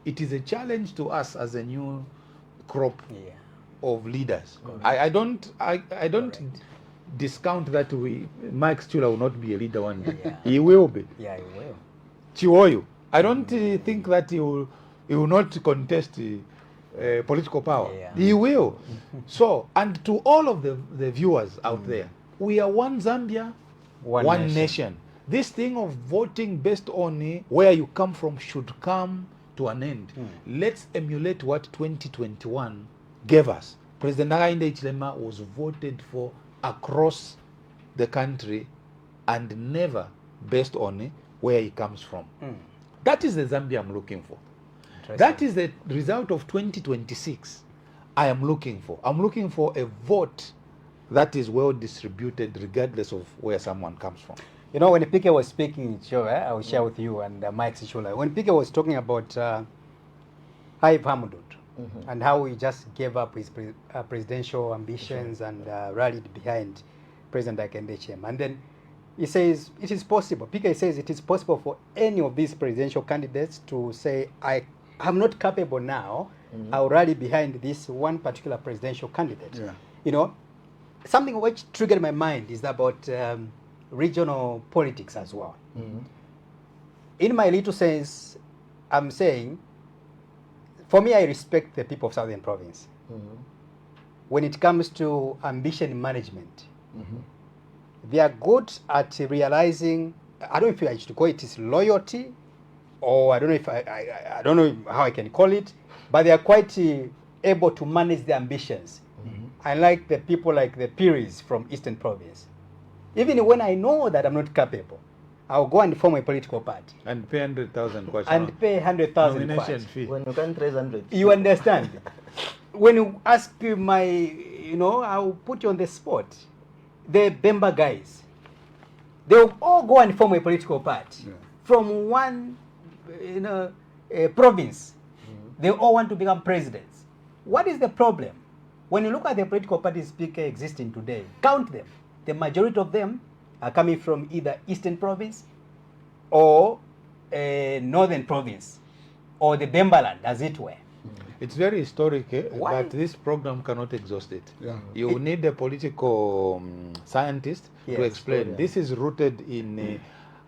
It is a challenge to us as a new crop of leaders. I don't discount that Mike Stula will not be a leader one day. He will be. Yeah, he will. Chiwoyu, I don't think that he will not contest political power. He will. So, and to all of the viewers out there, we are one Zambia, one nation. This thing of voting based on where you come from should come to an end. Let's emulate what 2021 gave us. President Hakainde Hichilema was voted for across the country and never based on where he comes from. That is the Zambia I'm looking for. That is the result of 2026 I am looking for. I'm looking for a vote that is well distributed regardless of where someone comes from. You know, when Pike was speaking, I will share with you and Mike Sichula, when Pike was talking about Haib Hamudut and how he just gave up his presidential ambitions and rallied behind President Hakainde Hichilema. And then he says it is possible, Pike says it is possible for any of these presidential candidates to say, I'm not capable now, I'll rally behind this one particular presidential candidate. You know, something which triggered my mind is about regional politics as well. In my little sense, I'm saying, for me, I respect the people of Southern Province. When it comes to ambition management, they are good at realizing, I don't know if I should call it loyalty, or I don't know if I don't know how I can call it, but they are quite able to manage their ambitions. Unlike the people like the Piris from Eastern Province. Even when I know that I'm not capable, I'll go and form a political party. And pay 100,000 kwacha. And pay 100,000 nomination fee. When you can't raise 100. You understand? When you ask my, I'll put you on the spot. The Bemba guys, they'll all go and form a political party. From one, province. They all want to become presidents. What is the problem? When you look at the political parties existing today, count them. The majority of them are coming from either Eastern Province or Northern Province or the Bembaland, as it were. It's very historic, Why? but this program cannot exhaust it. Yeah. You need a political scientist Yes. to explain. This is rooted in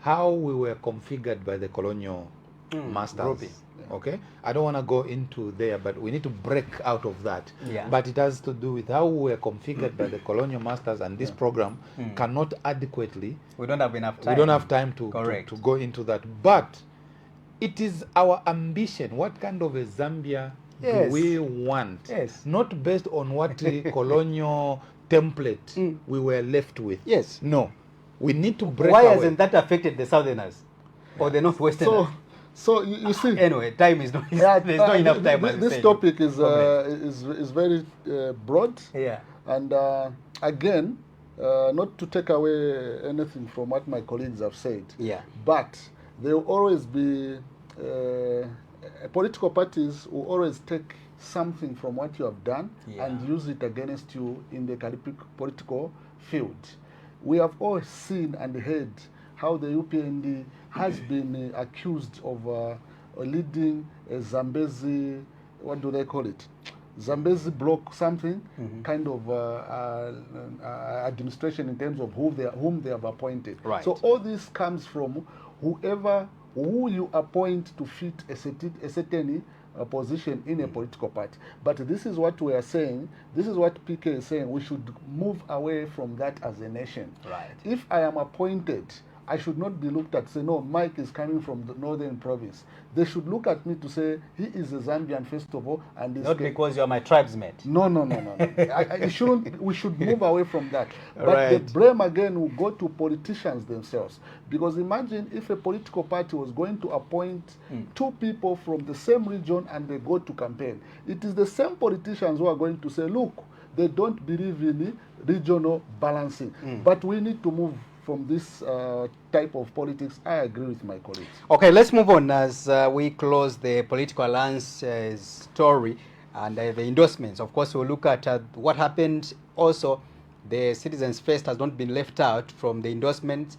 how we were configured by the colonial masters. grouping. Okay, I don't want to go into there, but we need to break out of that. Yeah. But it has to do with how we were configured by the colonial masters, and this program cannot adequately. We don't have enough time. We don't have time to go into that. But it is our ambition. What kind of a Zambia Yes. do we want? Yes. Not based on what colonial template we were left with. Yes. No. We need to break Why away. hasn't that affected the Southerners or the Northwesterners? So you see, Anyway, time is not. There's not enough time. This topic is very broad. Yeah. And again, not to take away anything from what my colleagues have said. Yeah. But there will always be political parties will always take something from what you have done and use it against you in the political field. We have all seen and heard how the UPND has been accused of leading a Zambezi, what do they call it? Zambezi block something, kind of administration in terms of whom they have appointed. Right. So all this comes from who you appoint to fit a certain position in a political party. But this is what we are saying, this is what PK is saying, we should move away from that as a nation. Right. If I am appointed, I should not be looked at, say, no, Mike is coming from the Northern Province. They should look at me to say, he is a Zambian, first of all. And Not because you're my tribesmate. No. We should move away from that. But Right. the blame again will go to politicians themselves. Because imagine if a political party was going to appoint two people from the same region and they go to campaign. It is the same politicians who are going to say, look, they don't believe in regional balancing. But we need to move from this type of politics. I agree with my colleagues. Okay, let's move on as we close the political alliance story and the endorsements. Of course, we'll look at what happened. Also, the Citizens First has not been left out from the endorsements.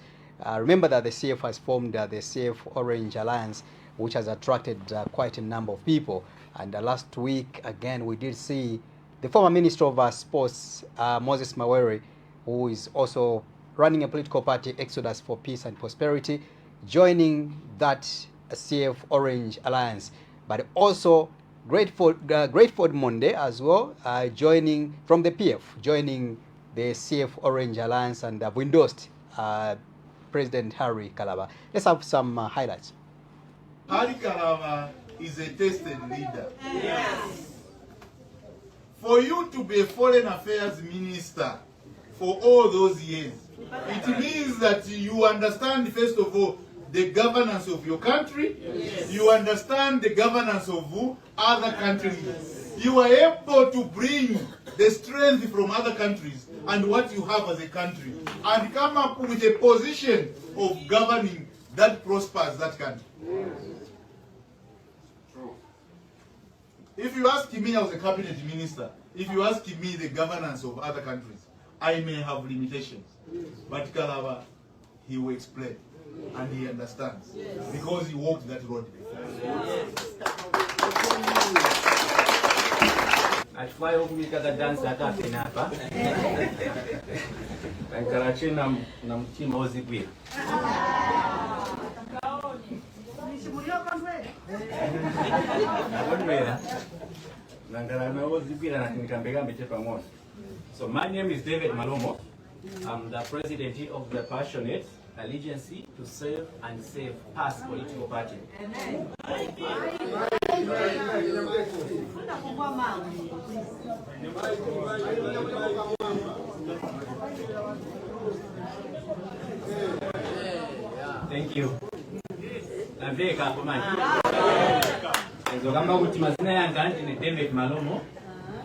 Remember that the CF has formed the CF Orange Alliance, which has attracted quite a number of people. And last week, again, we did see the former Minister of Sports, Moses Mawere, who is also running a political party, Exodus for Peace and Prosperity, joining that CF Orange Alliance. But also Grateford Monday as well, joining from the PF, joining the CF Orange Alliance, and have endorsed President Harry Kalaba. Let's have some highlights. Harry Kalaba is a tested leader. Yes. For you to be a foreign affairs minister for all those years, it means that you understand, first of all, the governance of your country. Yes. You understand the governance of other countries. You are able to bring the strength from other countries and what you have as a country and come up with a position of governing that prospers that country. If you ask me as a cabinet minister, if you ask me the governance of other countries, I may have limitations. But Kalaba, he will explain and he understands because he walked that road before. Nankarache na mtima ozigwira. So my name is David Malomo. I'm the president of the Passionate Allegiance to Serve and Save Past Political Party. Thank you. David Malomo,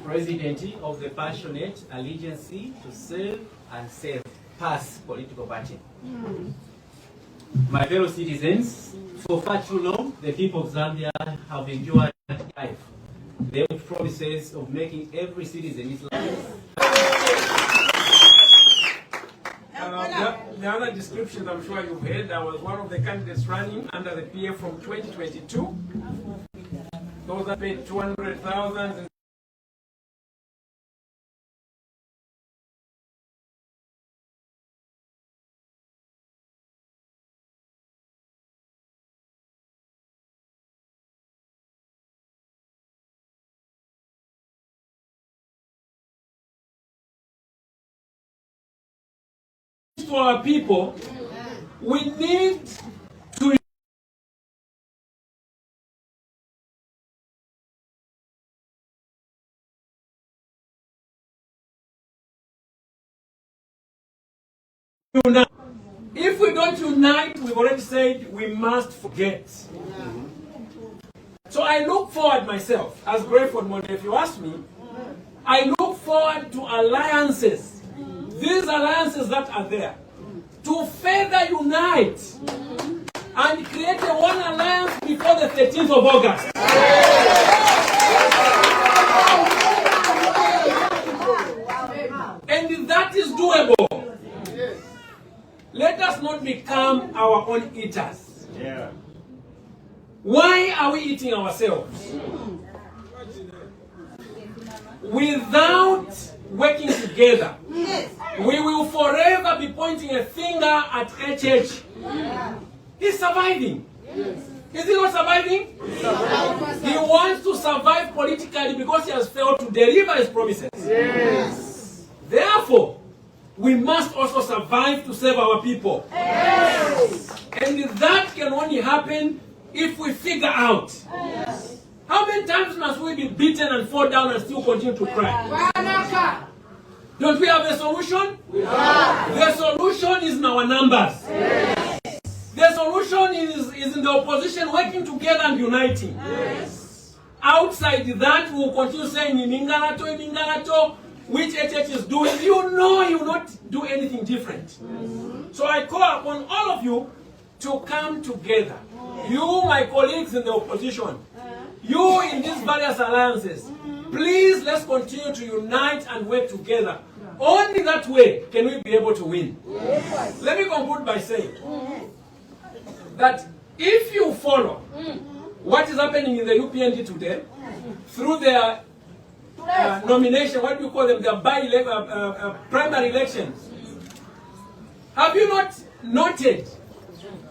president of the Passionate Allegiance to Serve and Save Past Political Party. My fellow citizens, for far too long, the people of Zambia have enjoyed life. They have promises of making every citizen his life. The other descriptions I'm sure you've heard, I was one of the candidates running under the PF from 2022. Those that paid 200,000. For our people, we need to unite. If we don't unite, we've already said we must forget. So I look forward myself, as Grayford Monde, if you ask me, I look forward to alliances. These alliances that are there, to further unite and create a one alliance before the 13th of August. And that is doable. Let us not become our own eaters. Why are we eating ourselves? Without working together, we will forever be pointing a finger at HH. He's surviving. Is he not surviving? He wants to survive politically because he has failed to deliver his promises. Therefore, we must also survive to save our people. And that can only happen if we figure out. How many times must we be beaten and fall down and still continue to cry? Don't we have a solution? The solution is in our numbers. The solution is in the opposition working together and uniting. Outside that, we will continue saying, Imingalato, which HH is doing. You know you will not do anything different. So I call upon all of you to come together. You, my colleagues in the opposition, you in these various alliances, please let's continue to unite and work together. Only that way can we be able to win. Let me conclude by saying that if you follow what is happening in the UPND today, through their nomination, what do you call them, their primary elections, have you not noted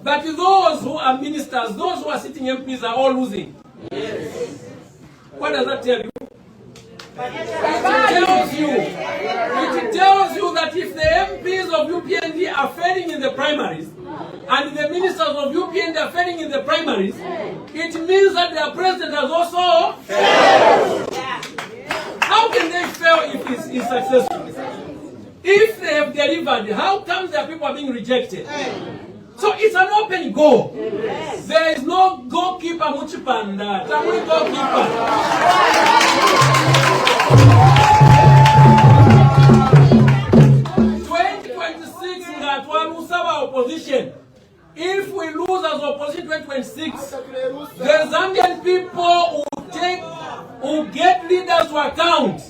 that those who are ministers, those who are sitting MPs are all losing? What does that tell you? It tells you that if the MPs of UPND are failing in the primaries, and the ministers of UPND are failing in the primaries, it means that their president has also failed. How can they fail if he's successful? If they have delivered, how come their people are being rejected? So it's an open goal. There is no goalkeeper muchipanda. Tamuri goalkeeper. 2026 ngatwalusaba opposition. If we lose as opposition 2026, the Zambian people will get leaders to account.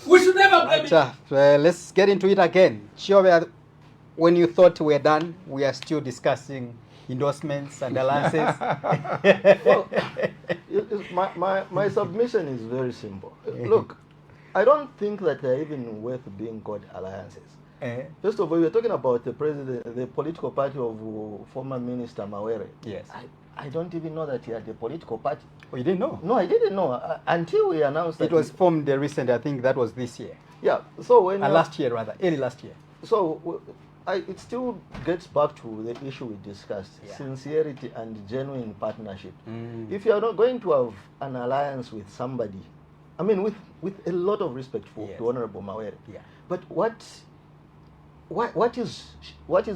We should never blame let's get into it again. Sure, when you thought we were done, we are still discussing endorsements and alliances. Well, my submission is very simple. Look, I don't think that they're even worth being called alliances. First of all, we're talking about the political party of former Minister Mawere. Yes. I don't even know that he had a political party. Oh, you didn't know? No, I didn't know until we announced that. It was formed recent, I think that was this year. Yeah, so when... last year rather, early last year. So it still gets back to the issue we discussed, sincerity and genuine partnership. If you are not going to have an alliance with somebody, I mean with a lot of respect for to Honorable Mawere, but what is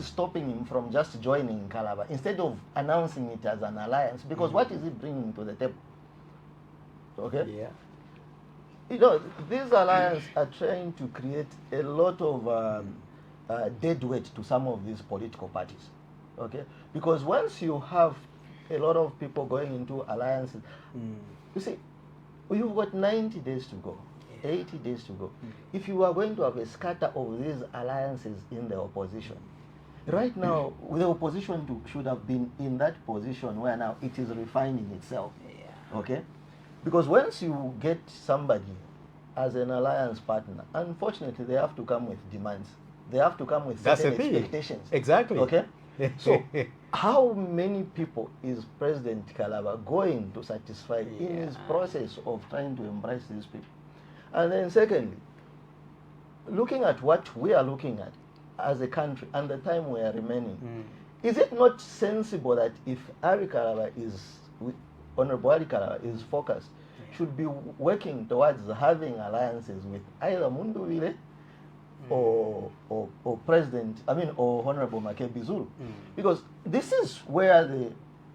stopping him from just joining Calabar instead of announcing it as an alliance? Because what is he bringing to the table? Okay? Yeah. You know, these alliances are trying to create a lot of dead weight to some of these political parties. Okay? Because once you have a lot of people going into alliances, you see, you've got 90 days to go. 80 days to go. If you are going to have a scatter of these alliances in the opposition, right now the opposition should have been in that position where now it is refining itself. Okay? Because once you get somebody as an alliance partner, unfortunately they have to come with demands. They have to come with certain expectations. Exactly. Okay? So how many people is President Calabar going to satisfy in his process of trying to embrace these people? And then secondly, looking at what we are looking at as a country and the time we are remaining, is it not sensible that if Honorable Ari Calabar is focused, should be working towards having alliances with either Mundubile or President, or Honorable Makebi Zulu? Because this is where the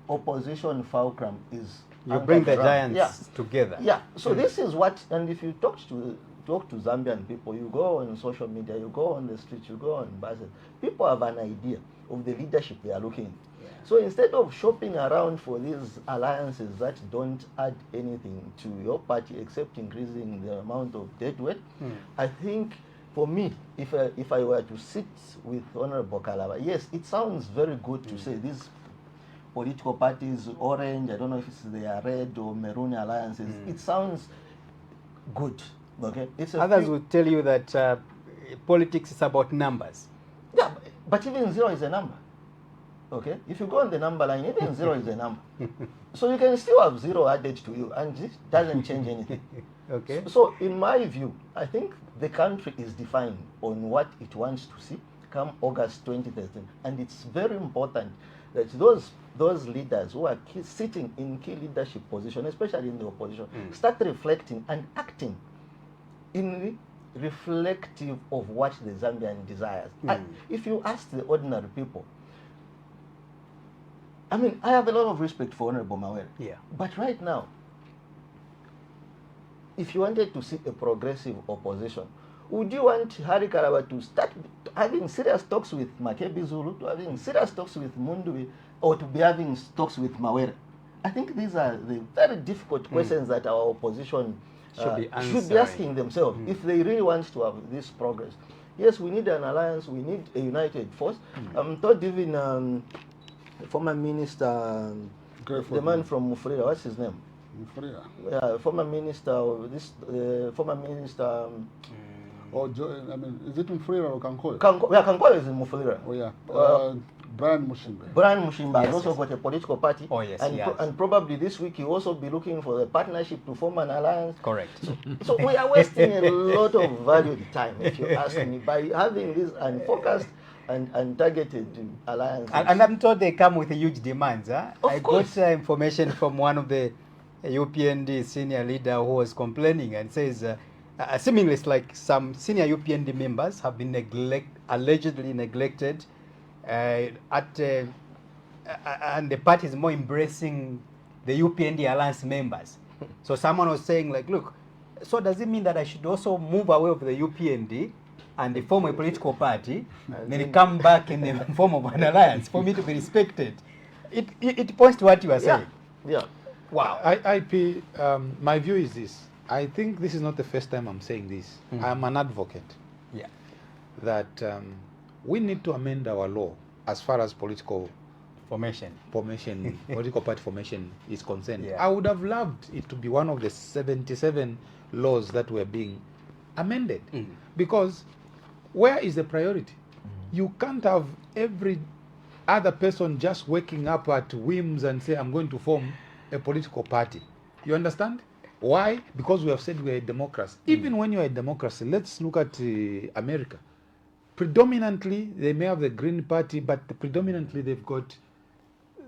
opposition fulcrum is. You bring the giants together. Yeah. So this is what, and if you talk to Zambian people, you go on social media, you go on the streets, you go on buses, people have an idea of the leadership they are looking. So instead of shopping around for these alliances that don't add anything to your party except increasing the amount of dead weight, I think for me, if I were to sit with Honorable Calabar, yes, it sounds very good to say these political parties, orange, I don't know if they are red or maroon alliances. It sounds good. Okay. Others will tell you that politics is about numbers. Yeah, but even 0 is a number. Okay. If you go on the number line, even 0 is a number. So you can still have 0 added to you, and it doesn't change anything. Okay. So in my view, I think the country is defined on what it wants to see come August 2013, and it's very important that those leaders who are sitting in key leadership positions, especially in the opposition, start reflecting and acting in reflective of what the Zambian desires. If you ask the ordinary people, I have a lot of respect for Honorable Mawere. Yeah. But right now, if you wanted to see a progressive opposition, would you want Hari Calabar to start having serious talks with Makebi Zulu, to having serious talks with Mundubile, or to be having talks with Mawere? I think these are the very difficult questions that our opposition should be asking themselves if they really want to have this progress. Yes, we need an alliance, we need a united force. I'm told even former minister, the man from Mufrira, what's his name? Mufrira. Yeah, former minister, former minister... is it Mufrira or Kankoyo? Kankoyo is in Mufrira. Oh yeah. Brian Mushimba. Brian Mushimba has also got a political party. Oh yes, and probably this week he will also be looking for a partnership to form an alliance. Correct. So we are wasting a lot of valued time, if you ask me, by having this unfocused and targeted alliances. And I'm told they come with huge demands. I course. got information from one of the UPND senior leader who was complaining and says, seemingly it's like some senior UPND members have been allegedly neglected, and the party is more embracing the UPND alliance members. So someone was saying, like, look, so does it mean that I should also move away from the UPND and form a political party, then come back in the form of an alliance for me to be respected? It points to what you are saying. Yeah. Wow. IP, my view is this. I think this is not the first time I'm saying this. I'm an advocate. Yeah. That we need to amend our law as far as political political party formation is concerned. Yeah. I would have loved it to be one of the 77 laws that were being amended. Because where is the priority? You can't have every other person just waking up at whims and say, I'm going to form a political party. You understand? Why? Because we have said we're a democracy. Even when you're a democracy, let's look at America. Predominantly, they may have the Green Party, but predominantly they've got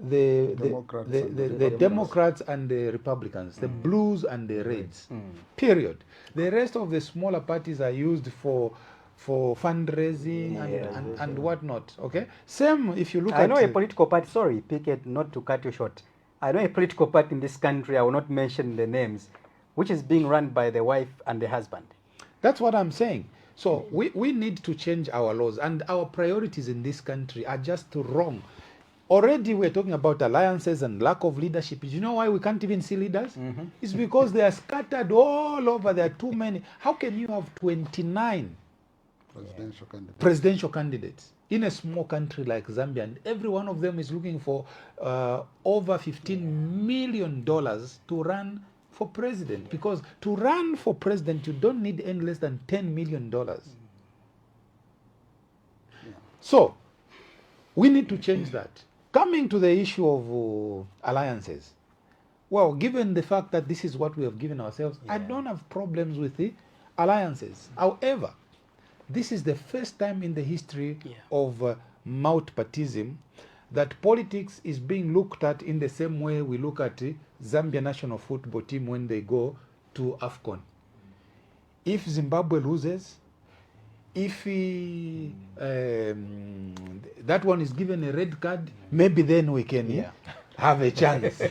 the Democrats and the Republicans, the Blues and the Reds. Period. The rest of the smaller parties are used for fundraising and whatnot. Okay. Same if you look at. I know a political party. Sorry, Pickett, not to cut you short. I know a political party in this country. I will not mention the names, which is being run by the wife and the husband. That's what I'm saying. So we need to change our laws, and our priorities in this country are just wrong. Already we're talking about alliances and lack of leadership. You know why we can't even see leaders? It's because they are scattered all over. There are too many. How can you have 29 presidential candidates in a small country like Zambia, and every one of them is looking for over $15 million to run for president? Because to run for president, you don't need any less than $10 million. So we need to change that. Coming to the issue of alliances, well, given the fact that this is what we have given ourselves, I don't have problems with the alliances. However, this is the first time in the history of multipartism that politics is being looked at in the same way we look at the Zambia national football team when they go to AFCON. If Zimbabwe loses, if that one is given a red card, maybe then we can have a chance.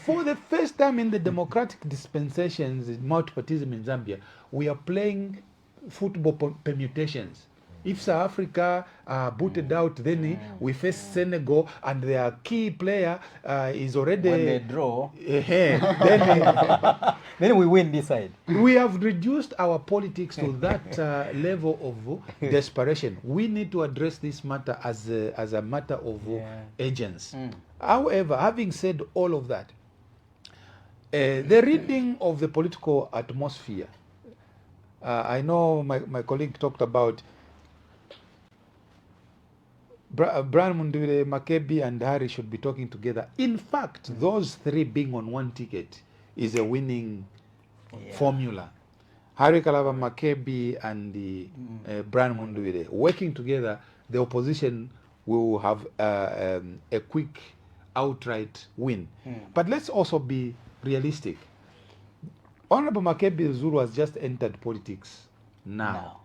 For the first time in the democratic dispensations, multipartism in Zambia, we are playing football permutations. If South Africa are booted out, then we face Senegal, and their key player is already... When they draw, then we win this side. We have reduced our politics to that level of desperation. We need to address this matter as a matter of agents. However, having said all of that, the reading of the political atmosphere, I know my colleague talked about Brian Mundubile, Makebi, and Harry should be talking together. In fact, those three being on one ticket is a winning formula. Harry Kalava, Makebi, and Brian Mundubile working together, the opposition will have a quick, outright win. But let's also be realistic. Honorable Makebi Zulu has just entered politics now.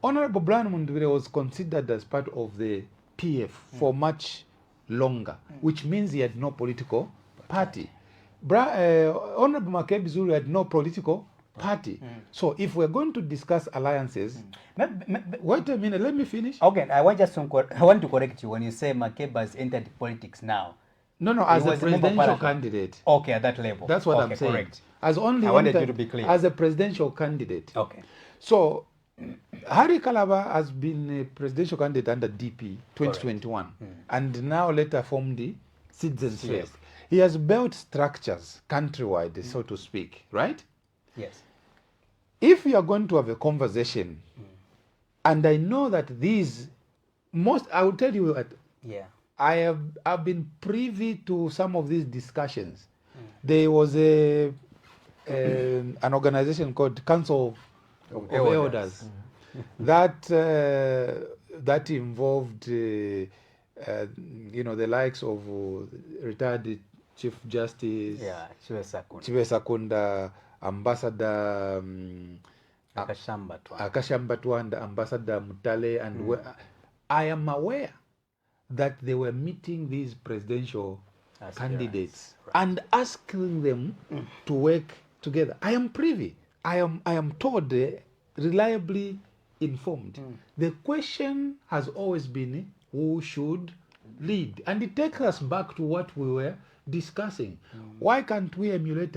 Honorable Brian Mundubile was considered as part of the PF for much longer, which means he had no political party. Honorable Makebi Zulu had no political party. So if we're going to discuss alliances, wait a minute, let me finish. Okay, I want to correct you when you say Makebi has entered politics now. No, as a presidential candidate. Okay, at that level. That's what I'm saying. Correct. As only I wanted you to be clear. As a presidential candidate. Okay. So Harry Kalava has been a presidential candidate under DP 2021 and now later formed the Citizens First. He has built structures countrywide, so to speak, right? Yes. If we are going to have a conversation, and I know that I will tell you that I've been privy to some of these discussions. There was an organization called Council of Elders that involved the likes of retired Chief Justice Chiwe Sakunda, Ambassador Akashambatwa and Ambassador Mutale, and I am aware that they were meeting these presidential candidates and asking them to work together. I am privy. I am told, reliably informed. The question has always been who should lead, and it takes us back to what we were discussing. Why can't we emulate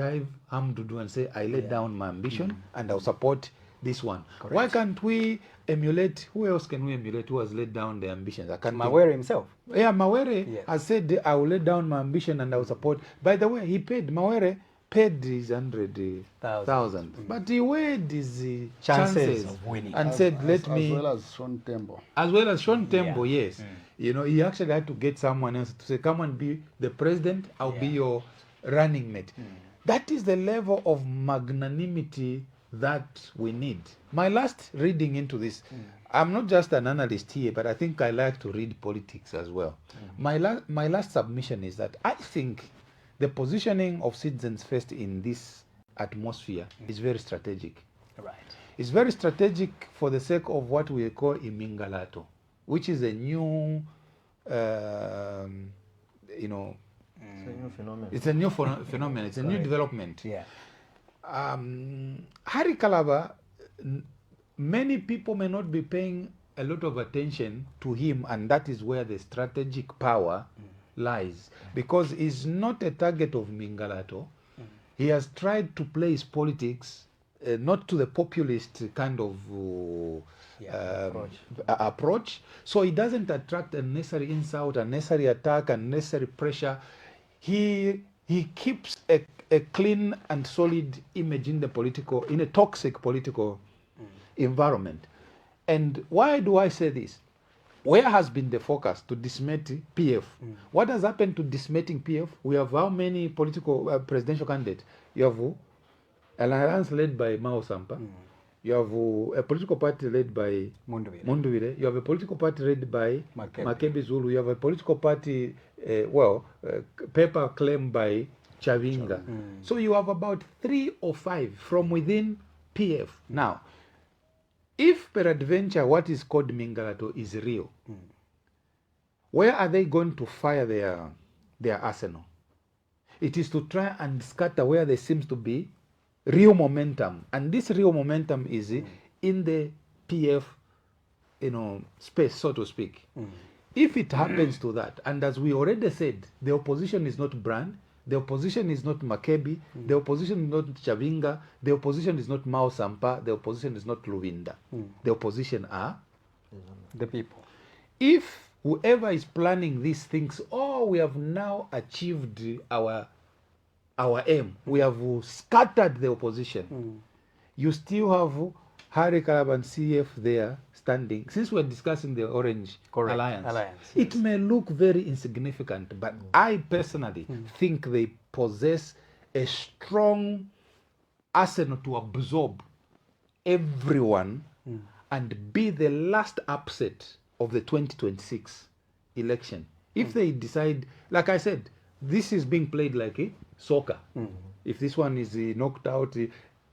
Hamdudu and say, I laid down my ambition and I'll support this one? Correct. Why can't we emulate, who else can we emulate who has laid down the ambitions? Mawere himself. Yeah, Mawere has said, I will lay down my ambition and I will support. By the way, he paid Mawere paid his 100,000, but he weighed his chances of winning and said, "Let me." As well as Sean Tembo. As well as Sean Tembo, yes. You know, he actually had to get someone else to say, "Come and be the president. I'll be your running mate." That is the level of magnanimity that we need. My last reading into this, I'm not just an analyst here, but I think I like to read politics as well. My last submission is that I think the positioning of Citizens First in this atmosphere is very strategic. Right. It's very strategic for the sake of what we call imingalato, which is a new, you know, It's a new phenomenon. it's a new phenomenon. It's a new development. Yeah. Hari Kalaba, many people may not be paying a lot of attention to him, and that is where the strategic power lies, because he's not a target of Mingalato. He has tried to play his politics not to the populist kind of approach, so he doesn't attract unnecessary insult, unnecessary attack, unnecessary pressure. He keeps a clean and solid image in a toxic political environment. And why do I say this? Where has been the focus to dismate PF? What has happened to dismating PF? We have how many political presidential candidates? You have an alliance led by Mao Sampa. You have a political party led by Mundubile. You have a political party led by Makebi Zulu. You have a political party, paper claim by Chavinga. So you have about 3 or 5 from within PF. Now, if peradventure what is called Mingalato is real, where are they going to fire their arsenal? It is to try and scatter where there seems to be real momentum, and this real momentum is in the PF, space, so to speak. If it happens to that, and as we already said, the opposition is not Brand, the opposition is not Makebi, the opposition is not Chavinga, the opposition is not Mao Sampa, the opposition is not Luvinda. The opposition are the people. If whoever is planning these things, we have now achieved our aim, we have scattered the opposition, you still have Hari Kalab and CF there standing. Since we're discussing the Orange Alliance, it may look very insignificant, but I personally think they possess a strong arsenal to absorb everyone and be the last upset of the 2026 election. If they decide, like I said, this is being played like a soccer. If this one is knocked out,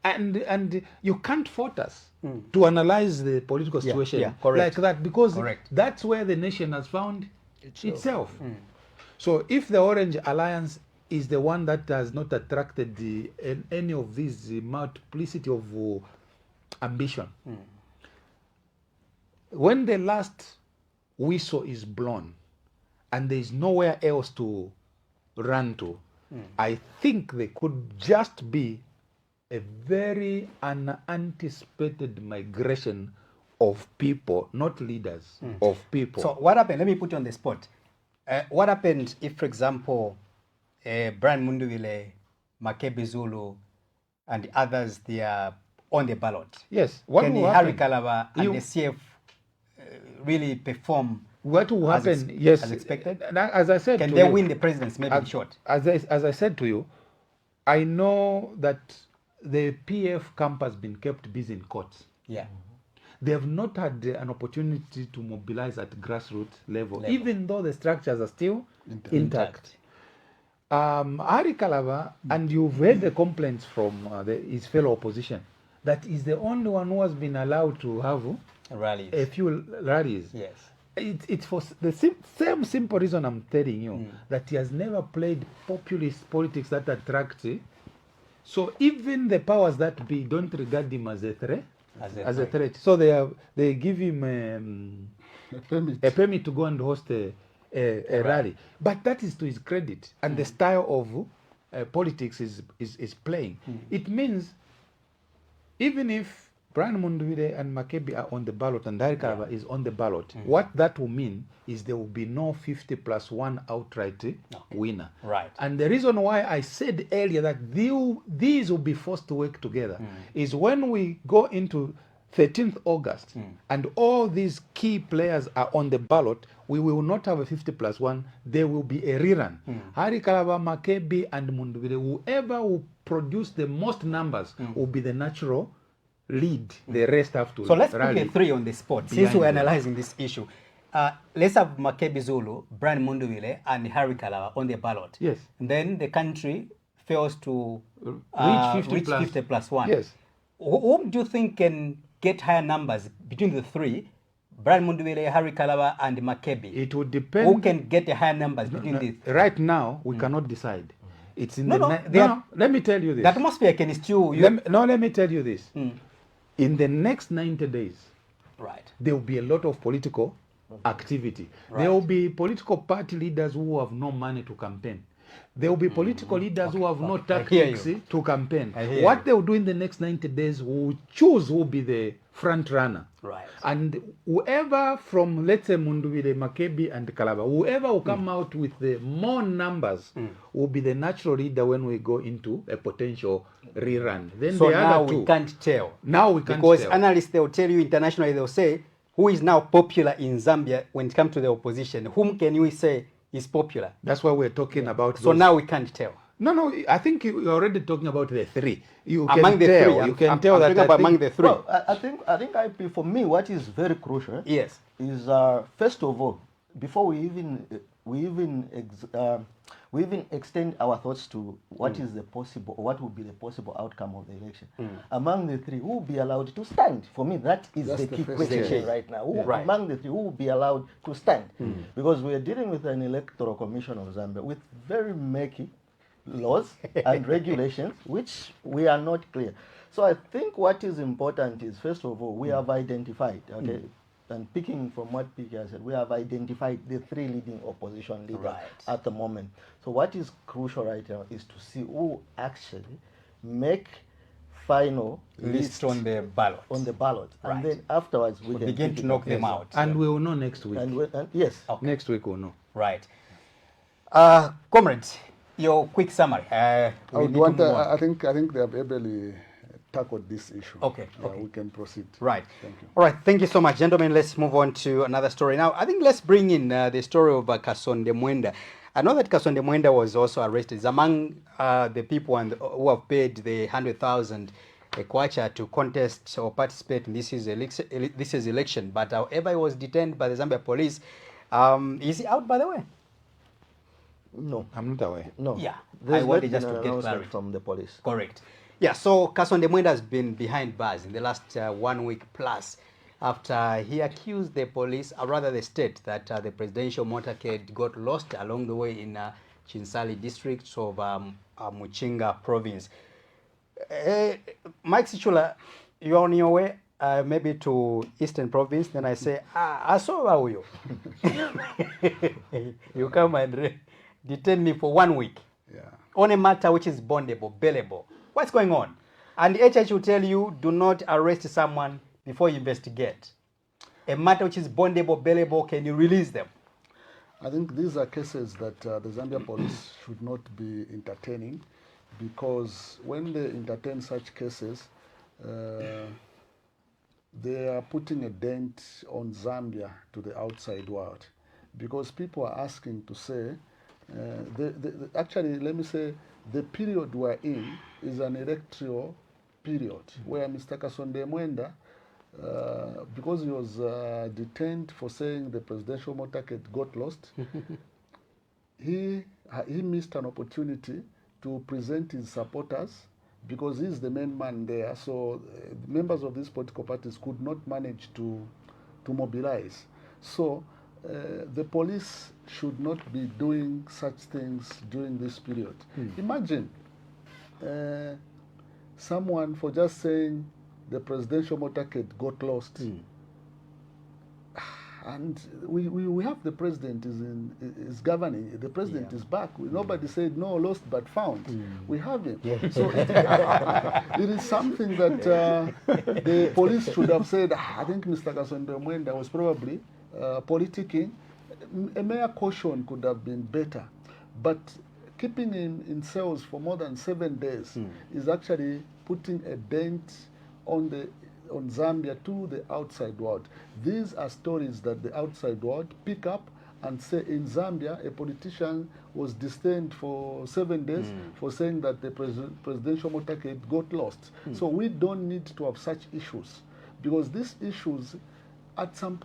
and you can't fault us to analyze the political situation like that, because that's where the nation has found itself. So if the Orange Alliance is the one that has not attracted any of these multiplicity of ambition, when the last whistle is blown and there is nowhere else to run to, I think there could just be a very unanticipated migration of people, not leaders, of people. So what happened? Let me put you on the spot. What happened if, for example, Brian Mundubile, Makebi Zulu, and the others, they are on the ballot? Yes. What Can will Hari happen? Kalaba and the CF really perform? What will happen? Yes, as expected. As I said, can to they you, win the presidency? Maybe in short. As I said to you, I know that the PF camp has been kept busy in courts. Yeah. They have not had an opportunity to mobilize at grassroots level, even though the structures are still intact. Hari Kalaba, and you've heard the complaints from his fellow opposition, that is the only one who has been allowed to have rallies. A few rallies. Yes. It's for the same simple reason I'm telling you, that he has never played populist politics that attract. So even the powers that be don't regard him as a threat. As a threat. So they give him a permit to go and host a rally. But that is to his credit, and the style of politics is playing. It means even if Brian Mundubile and Makebi are on the ballot and Harry Kalaba is on the ballot, what that will mean is there will be no 50+1 outright winner. Right. And the reason why I said earlier that these will be forced to work together is when we go into 13th August and all these key players are on the ballot, we will not have a 50+1, there will be a rerun. Harry Kalaba, Makebi and Mundubile, whoever will produce the most numbers will be the natural lead. The rest have to So let's rally pick a 3 on the spot, since we're analyzing this issue. Let's have Makebi Zulu, Brian Mundubile, and Harry Kalaba on the ballot. Yes. And then the country fails to reach 50+1. Yes. Whom do you think can get higher numbers between the 3, Brian Mundubile, Harry Kalaba, and Makebi? It would depend. Who can get the higher numbers between the 3? Right now, we cannot decide. It's in let me tell you this. The atmosphere can stew. Let me tell you this. In the next 90 days, there will be a lot of political activity. There will be political party leaders who have no money to campaign. There will be political leaders who have no tactics to campaign. What they will do in the next 90 days will choose who will be the front runner. Right. And whoever from, let's say, Mundubile, Makebi, and Kalaba, whoever will come out with the more numbers will be the natural leader when we go into a potential rerun. Then So the now other two, we can't tell. Now we can't because tell. analysts, they will tell you internationally, they will say, who is now popular in Zambia when it comes to the opposition? Whom can you say is popular? That's why we're talking about. So now we can't tell. No, I think you're already talking about the 3. You among can the tell. 3, You can tell that among the 3. Well, I think IP, for me, what is very crucial yes, is first of all, before we even extend our thoughts to what is the possible, or what would be the possible outcome of the election. Among the 3, who will be allowed to stand? For me, that's the key question right now. Among the 3, who will be allowed to stand? Because we are dealing with an electoral commission of Zambia with very murky laws and regulations, which we are not clear. So I think what is important is, first of all, we have identified, and picking from what Piki said, we have identified the 3 leading opposition leaders at the moment. So what is crucial right now is to see who actually make final list on the ballot. And then afterwards we can begin to knock them out. And we will know next week. Yes. Okay. Next week we'll know. Right. Comrades, your quick summary. I think they have ably tackled this issue. Okay. We can proceed. Right. Thank you. All right. Thank you so much, gentlemen. Let's move on to another story now. I think let's bring in the story of Kasonde Mwenda. I know that Kasonde Mwenda was also arrested. He's among the people who have paid the 100,000 kwacha to contest or participate in this year's election. But however, he was detained by the Zambia police. Is he out, by the way? No, I'm not aware. No. Yeah. There's I wanted just to get clarity from the police. Correct. Yeah, so Kasonde Mwenda has been behind bars in the last 1 week plus after he accused the police, or rather the state, that the presidential motorcade got lost along the way in Chinsali district of Muchinga province. Mike Sichula, you're on your way maybe to Eastern province, then I say, I saw you. You come and detain me for 1 week. Yeah. On a matter which is bondable, bailable. What's going on? And HH will tell you, do not arrest someone before you investigate. A matter which is bondable, bailable, can you release them? I think these are cases that the Zambia police should not be entertaining, because when they entertain such cases, they are putting a dent on Zambia to the outside world, because people are asking to say, actually, let me say, the period we're in is an electoral period where Mr. Kasonde Mwenda, because he was detained for saying the presidential motorcade got lost, he missed an opportunity to present his supporters, because he's the main man there. So members of these political parties could not manage to mobilize. So the police should not be doing such things during this period. Imagine someone for just saying the presidential motorcade got lost. and we have the president is governing. The president is back. Nobody said no lost but found. We have him. So it is something that the police should have said. I think Mr. Kasonde Mwenda was probably politicking. A mere caution could have been better, but keeping him in cells for more than 7 days is actually putting a dent on Zambia to the outside world. These are stories that the outside world pick up and say in Zambia a politician was detained for 7 days for saying that the presidential motorcade got lost. So we don't need to have such issues, because these issues at some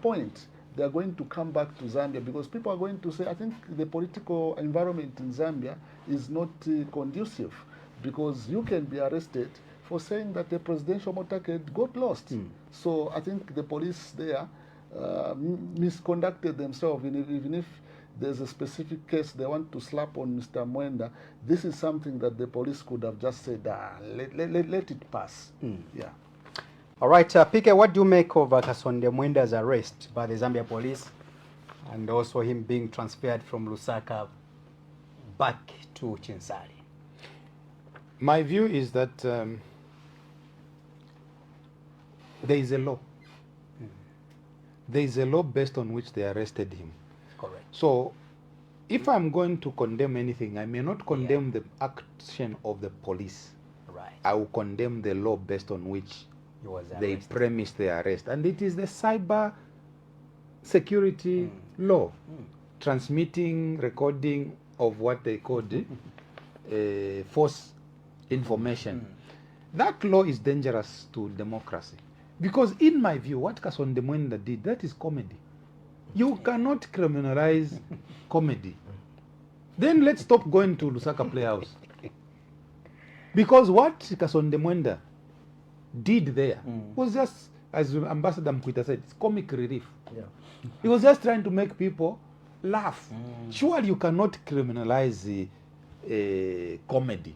point they are going to come back to Zambia, because people are going to say, I think the political environment in Zambia is not conducive, because you can be arrested for saying that the presidential motorcade got lost. So I think the police there misconducted themselves, even if there's a specific case they want to slap on Mr. Mwenda. This is something that the police could have just said, let it pass. Yeah. All right, PK, what do you make of Kasonde Mwenda's arrest by the Zambia police, and also him being transferred from Lusaka back to Chinsali? My view is that there is a law. There is a law based on which they arrested him. Correct. So if I'm going to condemn anything, I may not condemn the action of the police. Right. I will condemn the law based on which they arrested. premised the arrest. And it is the cyber security law, transmitting, recording of what they called false information. That law is dangerous to democracy. Because in my view, what Kasonde Mwenda did, that is comedy. You cannot criminalize comedy. Then let's stop going to Lusaka Playhouse. Because what Kasonde Mwenda did there was just, as Ambassador Mkwita said, it's comic relief. Yeah. He was just trying to make people laugh. Surely you cannot criminalize comedy.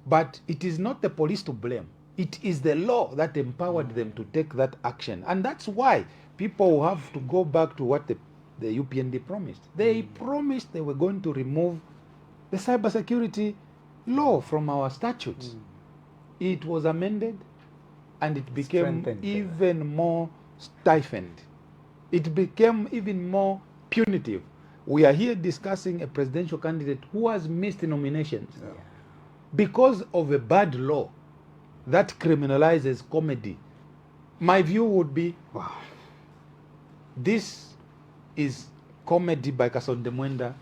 But it is not the police to blame. It is the law that empowered them to take that action. And that's why people have to go back to what the UPND promised. They promised they were going to remove the cybersecurity law from our statutes. It was amended, and it became even more stiffened. It became even more punitive. We are here discussing a presidential candidate who has missed nominations because of a bad law that criminalizes comedy. My view would be, wow, this is comedy by Kasonde Mwenda.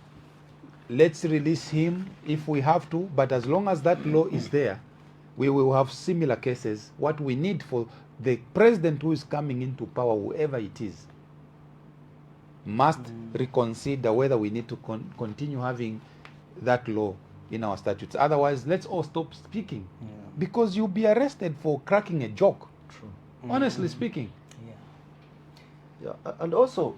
Let's release him if we have to, but as long as that law is there, we will have similar cases. What we need for the president who is coming into power, whoever it is, must reconsider whether we need to continue having that law in our statutes. Otherwise, let's all stop speaking. Because you'll be arrested for cracking a joke. True. Honestly speaking. Yeah, and also,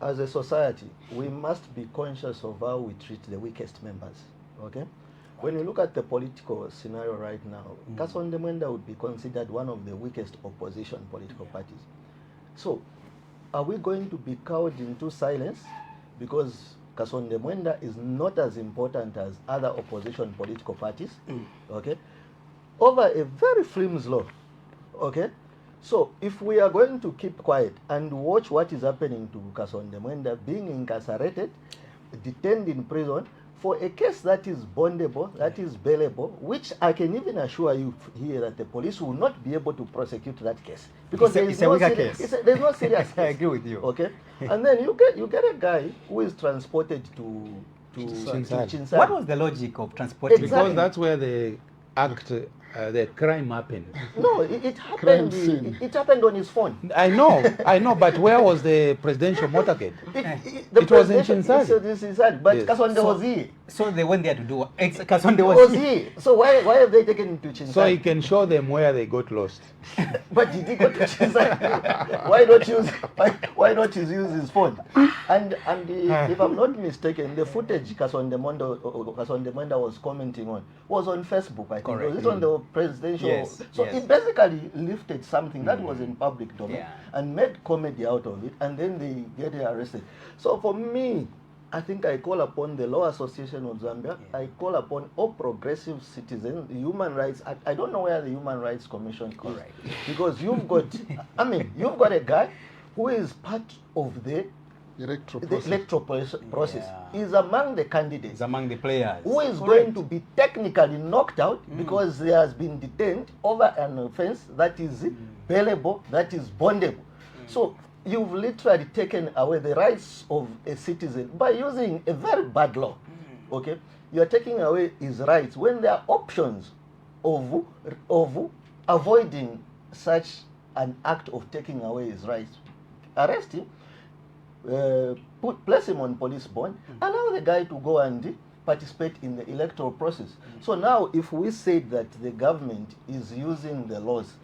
as a society, we must be conscious of how we treat the weakest members. Okay, when you look at the political scenario right now, Kasonde Mwenda would be considered one of the weakest opposition political parties. So, are we going to be cowed into silence because Kasonde Mwenda is not as important as other opposition political parties? Okay, over a very flimsy law. Okay. So, if we are going to keep quiet and watch what is happening to Kasonde Mwenda being incarcerated, detained in prison for a case that is bondable, that is bailable, which I can even assure you here that the police will not be able to prosecute that case because there's no serious case. I agree with you. Okay, and then you get a guy who is transported to Chinsali. What was the logic of transporting? Because that's where the the crime happened. No, it happened. It happened on his phone. I know, but where was the presidential motorcade? It was in Chinsali. But Kasonde was here. So they went there to do what? Kasonde was here. So why have they taken him to Chinsali? So he can show them where they got lost. But did he go to Chinsali? Why not use his phone? And if I'm not mistaken, the footage Kasonde Mwenda was commenting on was on Facebook. I think it was on the your presidential. Yes, So yes. it basically lifted something that was in public domain Yeah. and made comedy out of it, and then they get arrested. So for me, I think I call upon the Law Association of Zambia. I call upon all progressive citizens, the human rights. I don't know where the Human Rights Commission is, because you've got, I mean, you've got a guy who is part of the electoral process. Is among the candidates. Is among the players. Who is going to be technically knocked out because he has been detained over an offense that is bailable, that is bondable. So you've literally taken away the rights of a citizen by using a very bad law. Okay, you are taking away his rights when there are options of avoiding such an act of taking away his rights. Arrest him, place him on police bond, allow the guy to go and participate in the electoral process. So now, if we say that the government is using the laws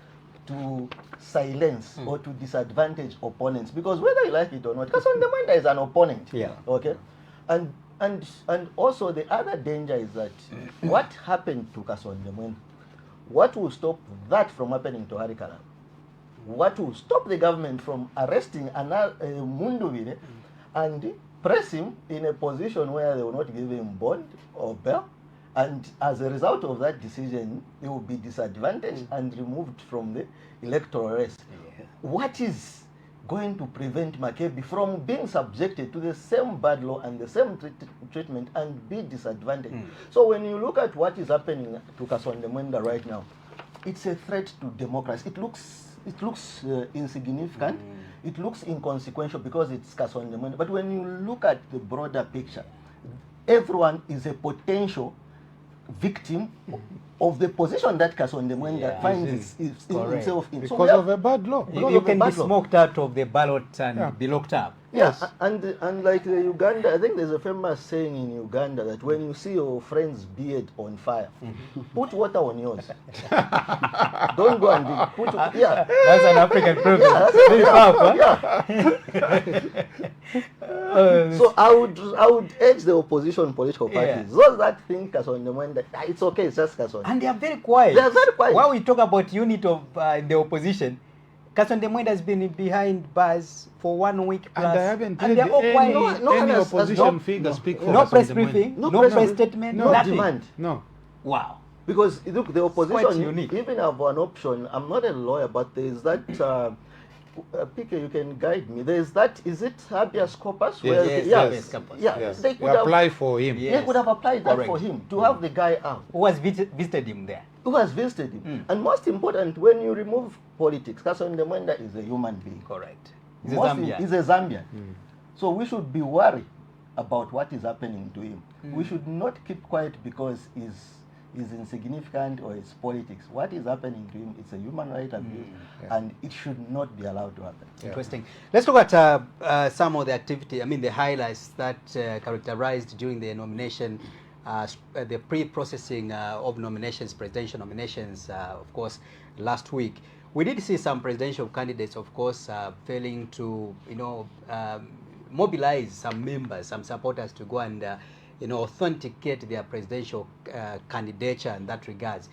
to silence or to disadvantage opponents, because whether you like it or not, Kasonde Mwenda is an opponent. Okay, and also the other danger is that what happened to Kasonde Mwenda, what will stop that from happening to Harikala? What will stop the government from arresting another Mundubile and press him in a position where they will not give him bond or bail? And as a result of that decision, he will be disadvantaged and removed from the electoral race. What is going to prevent Makebi from being subjected to the same bad law and the same treatment and be disadvantaged? So when you look at what is happening to Kasonde Mwenda right now, it's a threat to democracy. It looks insignificant. It looks inconsequential because it's Kasonde Mwenda. But when you look at the broader picture, everyone is a potential victim of the position that Kasonde Mwenda finds himself in. Because of a bad law. You can be smoked out of the ballot and be locked up. Yes, and like the Uganda, I think there's a famous saying in Uganda that when you see your friend's beard on fire, put water on yours. Don't go and put. That's an African proverb. So I would urge the opposition political parties, those that think Kasonde Mwenda, it's okay, it's just Kasonde. And they are very quiet. They are very quiet. While we talk about unit of the opposition, Kasonde Mwenda has been behind bars for 1 week plus. And I haven't heard any opposition figure speak for no press Kasonde briefing, Mwenda. no press statement, no nothing. demand. No. Wow. Because look, the opposition unique. even have an option. I'm not a lawyer, but there is that. PK, you can guide me. There is that. Is it habeas corpus? Yes. They could apply for him. They could have applied that for him to have the guy out. Who has visited him there? Who has visited him? And most important, when you remove politics, Kasonde Mwenda is a human being. Correct. He's a Zambian. He's a Zambian. So we should be worried about what is happening to him. We should not keep quiet because he's insignificant or it's politics. What is happening to him, it's a human right abuse, and it should not be allowed to happen. Interesting. Let's look at some of the activity, the highlights that characterized during the nomination, the pre-processing of nominations, presidential nominations, of course, last week. We did see some presidential candidates, of course, failing to, mobilize some members, some supporters to go and authenticate their presidential candidature in that regards.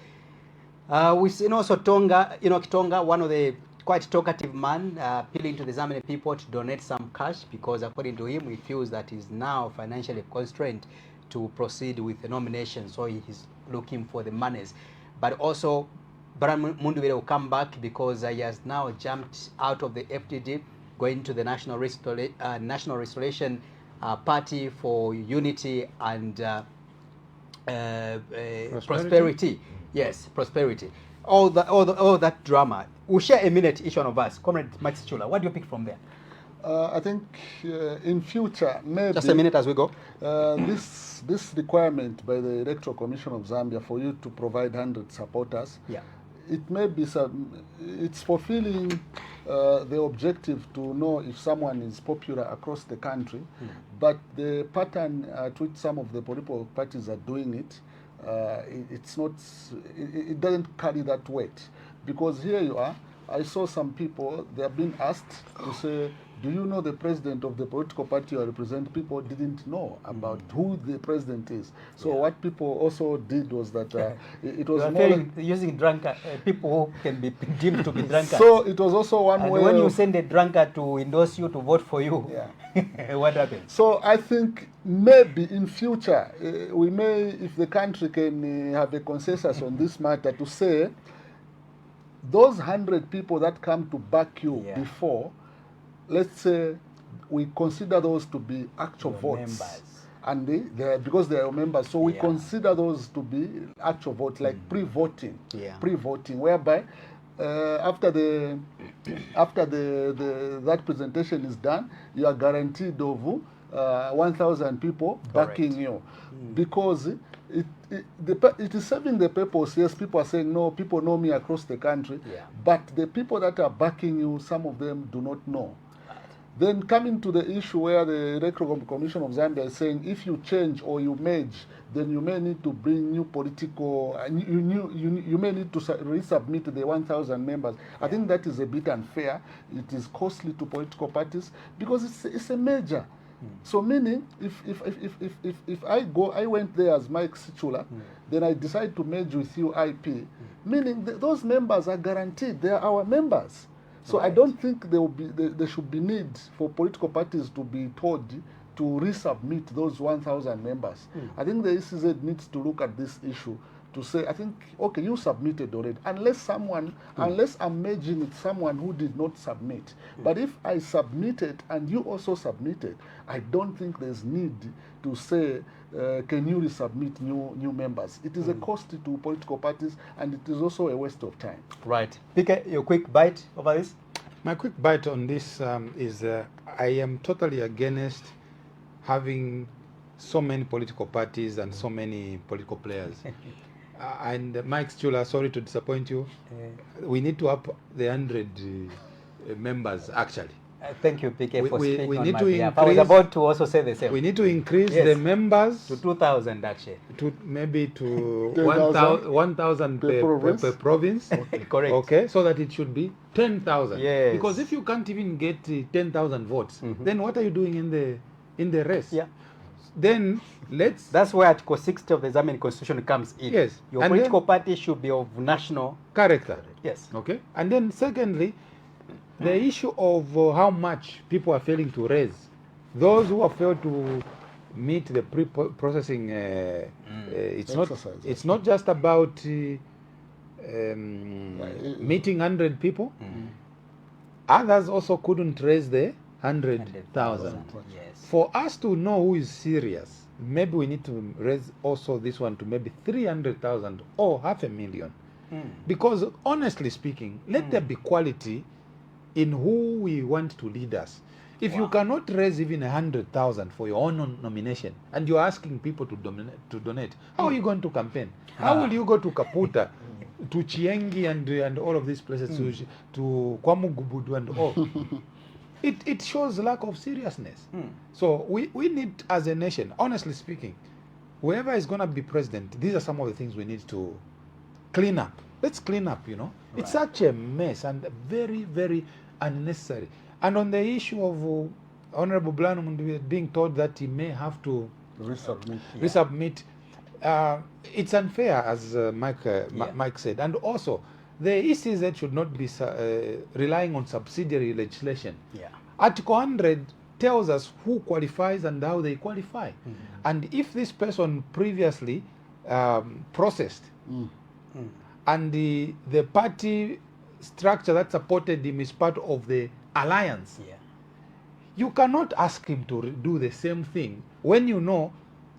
We've seen also Kitonga, one of the quite talkative man, appealing to the Zambian people to donate some cash because according to him, he feels that he's now financially constrained to proceed with the nomination, so he's looking for the monies. But also, Mundubile will come back because he has now jumped out of the FDD, going to the National Restoration Party for Unity and Prosperity. Yes, prosperity. All that drama. We'll share a minute, each one of us. Comrade Max Chula, what do you pick from there? I think in future, maybe... Just a minute as we go. This requirement by the Electoral Commission of Zambia for you to provide 100 supporters, it may be it's fulfilling the objective to know if someone is popular across the country, but the pattern at which some of the political parties are doing it, it doesn't carry that weight, because here you are, I saw some people, they have been asked to say, do you know the president of the political party you represent? People didn't know about who the president is. So what people also did was that it was more using drunkard people who can be deemed to be drunkards. So it was also one and way. When you send a drunkard to endorse you, to vote for you, what happens? So I think maybe in future we may, if the country can have a consensus on this matter, to say those 100 people that come to back you before, let's say we consider those to be actual votes. Members. And because they are members, so we consider those to be actual votes, like pre-voting, whereby after that presentation is done, you are guaranteed of 1,000 people backing you, because it is serving the purpose. Yes, people are saying no, people know me across the country, but the people that are backing you, some of them do not know. Then coming to the issue where the Electoral Commission of Zambia is saying if you change or you merge, then you may need to bring new political, you may need to resubmit the 1,000 members. I think that is a bit unfair. It is costly to political parties because it's a merger. So meaning, if I went there as Mike Sichula, then I decide to merge with you IP, meaning those members are guaranteed, they are our members. So I don't think there should be need for political parties to be told to resubmit those 1,000 members. I think the ECZ needs to look at this issue to say, I think, okay, you submitted already, unless I'm merging with someone who did not submit. But if I submitted and you also submitted, I don't think there's need to say, can you resubmit new members? It is a cost to political parties, and it is also a waste of time. Right. Pika, your quick bite over this? My quick bite on this is I am totally against having so many political parties and so many political players. And Mike Stula, sorry to disappoint you, we need to up the 100 members actually. Thank you, PK, for speaking we on need my to behalf. I was about to also say the same. We need to increase the members to 2,000 actually. To maybe to 1,000 per province. Okay. Correct. Okay, so that it should be 10,000. Yes. Because if you can't even get 10,000 votes, then what are you doing in the race? Yeah. Then that's where Article 60 of the Zambian Constitution comes in. Yes. Your political party should be of national character. Yes. Okay. And then secondly, the issue of how much people are failing to raise. Those who have failed to meet the pre-processing, it's not just about meeting 100 people. Others also couldn't raise the 100,000. Yes. For us to know who is serious, maybe we need to raise also this one to maybe 300,000 or 500,000. Because honestly speaking, let there be quality in who we want to lead us. If you cannot raise even 100,000 for your own nomination and you're asking people to donate, how are you going to campaign? How will you go to Kaputa, to Chiengi and all of these places, to Kwamugubudu and all? It shows lack of seriousness. So we need, as a nation, honestly speaking, whoever is going to be president, these are some of the things we need to clean up. Let's clean up, you know. Right. It's such a mess and very, very unnecessary. And on the issue of Honorable Blano Mundubile being told that he may have to resubmit, it's unfair, as Mike said. And also, the ECZ should not be relying on subsidiary legislation. Article 100 tells us who qualifies and how they qualify. And if this person previously processed, and the party structure that supported him is part of the alliance, you cannot ask him to do the same thing when you know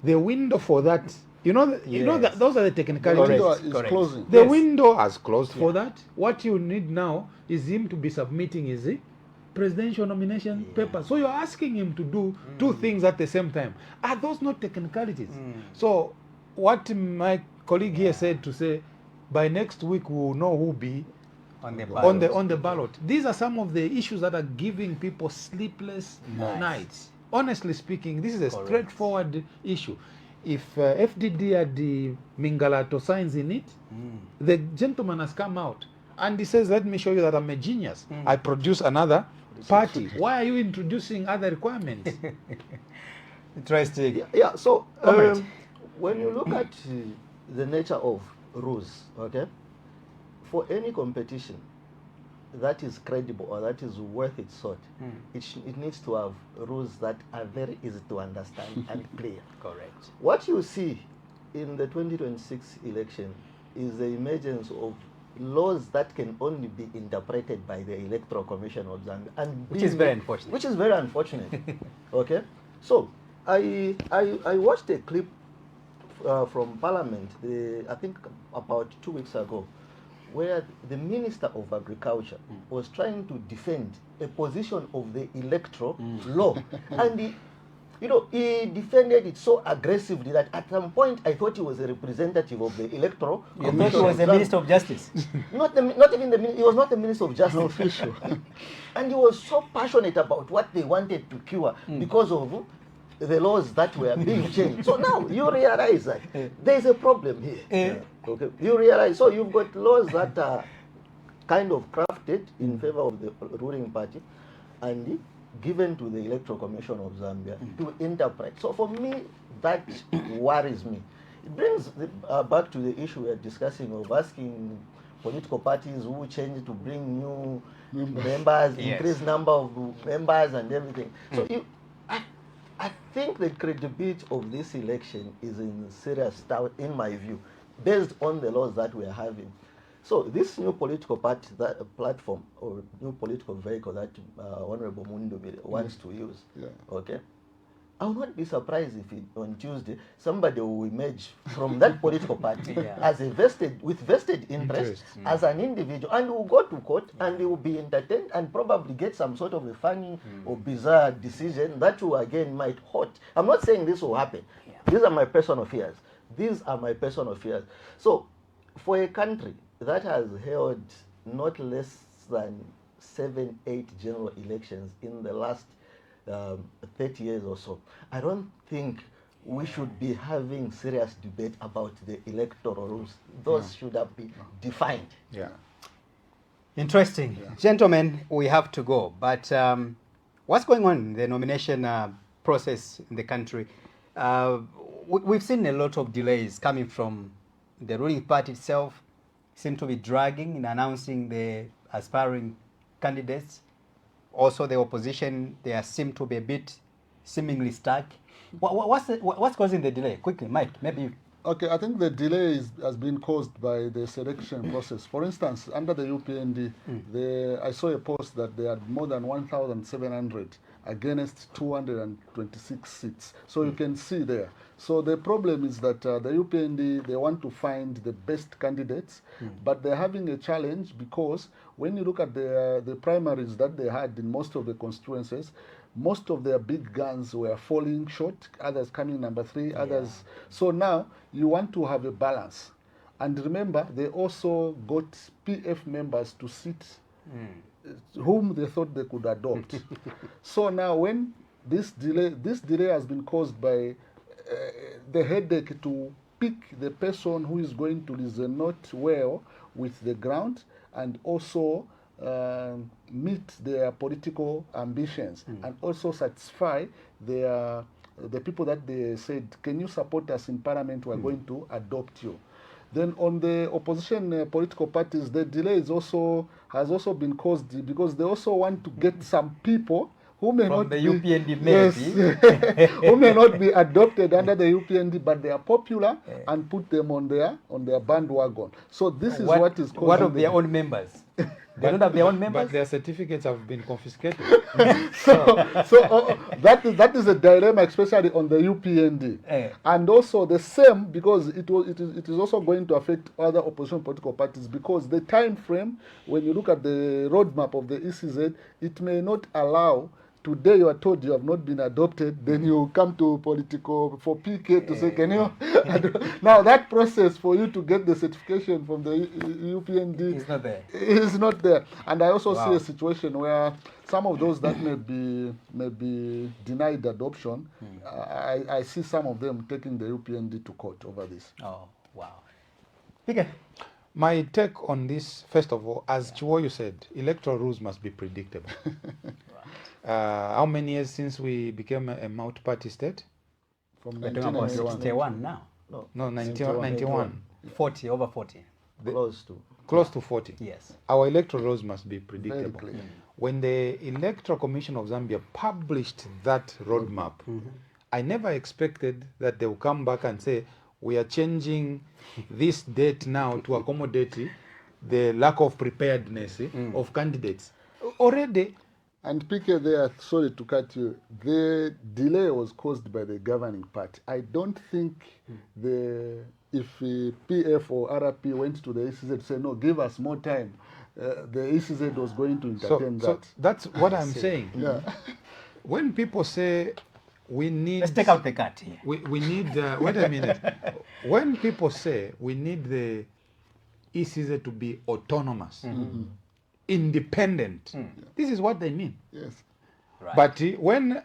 the window for that. You know that those are the technicalities. The window is closing. The window has closed for that. What you need now is him to be submitting his presidential nomination paper. So you're asking him to do two things at the same time. Are those not technicalities? So what my colleague here said, to say by next week we will know who will be on the ballot. These are some of the issues that are giving people sleepless nights. Honestly speaking, this is a straightforward issue. If FDD had the Mingalato signs in it, the gentleman has come out And he says, let me show you that I'm a genius. I produce another party. Why are you introducing other requirements? Interesting. Yeah, so when you look at the nature of rules, okay, for any competition that is credible or that is worth its salt, it needs to have rules that are very easy to understand and clear. Correct. What you see in the 2026 election is the emergence of laws that can only be interpreted by the Electoral Commission of Zambia, and which is very unfortunate. Which is very unfortunate. Okay, so I watched a clip from Parliament, I think about 2 weeks ago, where the Minister of Agriculture was trying to defend a position of the electoral law, and he defended it so aggressively that at some point I thought he was a representative of the electoral. You thought he was the Minister of Justice? Not even the he was not the Minister of Justice official, and he was so passionate about what they wanted to cure because of the laws that were being changed. So now you realize that there is a problem here. Okay, you realize, so you've got laws that are kind of crafted in favor of the ruling party and given to the Electoral Commission of Zambia to interpret. So for me, that worries me. It brings back to the issue we're discussing of asking political parties who change to bring new members, increase number of members and everything. So I think the credibility of this election is in serious doubt, in my view, based on the laws that we are having. So this new political party, platform or new political vehicle that Honorable Mundubile wants to use, okay, I will not be surprised if on Tuesday somebody will emerge from that political party as a vested interest as an individual, and will go to court and he will be entertained and probably get some sort of a funny or bizarre decision that will again might hurt. I'm not saying this will happen. These are my personal fears. So for a country that has held not less than 7-8 general elections in the last 30 years or so, I don't think we should be having serious debate about the electoral rules. Those should have been defined. Interesting. Gentlemen, we have to go. But what's going on in the nomination process in the country? We've seen a lot of delays coming from the ruling party itself. Seem to be dragging in announcing the aspiring candidates. Also, the opposition, they seem to be a bit seemingly stuck. What's causing the delay? Quickly, Mike, maybe. Okay, I think the delay has been caused by the selection process. For instance, under the UPND, I saw a post that they had more than 1,700 against 226 seats. So you can see there. So the problem is that the UPND, they want to find the best candidates, but they're having a challenge because when you look at the primaries that they had in most of the constituencies, most of their big guns were falling short, others coming number 3, others. So now you want to have a balance. And remember, they also got PF members to sit whom they thought they could adopt. So now when this delay has been caused by the headache to pick the person who is going to resonate well with the ground and also meet their political ambitions and also satisfy the people that they said, can you support us in parliament, we are going to adopt you. Then on the opposition political parties, the delay has also been caused because they also want to get some people who may not be who may not be adopted under the UPND, but they are popular and put them on their bandwagon. So this is what is causing. What of their own members? They don't have their own members, but their certificates have been confiscated. That is a dilemma, especially on the UPND, and also the same because it is also going to affect other opposition political parties because the time frame, when you look at the roadmap of the ECZ, it may not allow. Today you are told you have not been adopted, then you come to political for PK to say, can you? Now that process for you to get the certification from the UPND is not there. And I also see a situation where some of those that may be denied adoption, I see some of them taking the UPND to court over this. Oh, wow. PK. My take on this, first of all, as Chiwoyu said, electoral rules must be predictable. How many years since we became a multi-party state? From We're talking about 61 now. No, 91. 40, over 40. Close to 40. Yes. Our electoral rules must be predictable. When the Electoral Commission of Zambia published that roadmap, I never expected that they will come back and say, we are changing this date now to accommodate the lack of preparedness of candidates. Already. And PK there, sorry to cut you, the delay was caused by the governing party. I don't think if PF or RP went to the ECZ to say, no, give us more time, the ECZ was going to entertain that. So that's what I'm saying. Yeah. When people say we need... Let's take out the cut here. We need... wait a minute. When people say we need the ECZ to be autonomous, independent, this is what they mean. Yes. Right. But when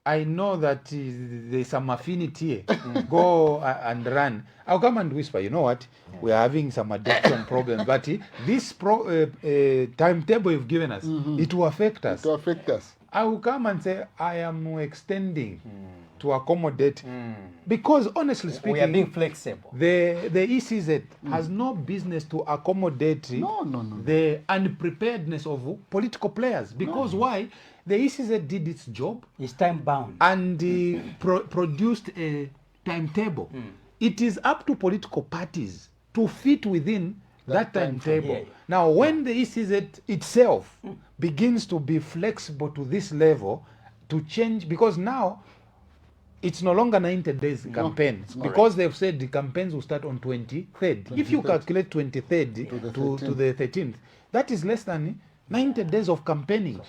I know that there's some affinity here, go and run, I'll come and whisper, you know what, we are having some addiction problems, but this timetable you've given us, it will affect us. It will affect us. I will come and say, I am extending to accommodate. Because honestly speaking, we are being flexible. The ECZ has no business to accommodate the unpreparedness of political players. Because why? The ECZ did its job. It's time bound. And produced a timetable. It is up to political parties to fit within that timetable. Now, when the ECZ itself begins to be flexible to this level, to change, because now it's no longer 90 days campaign, because they've said the campaigns will start on 23rd. If you calculate 23rd to the 13th, that is less than 90 days of campaigning.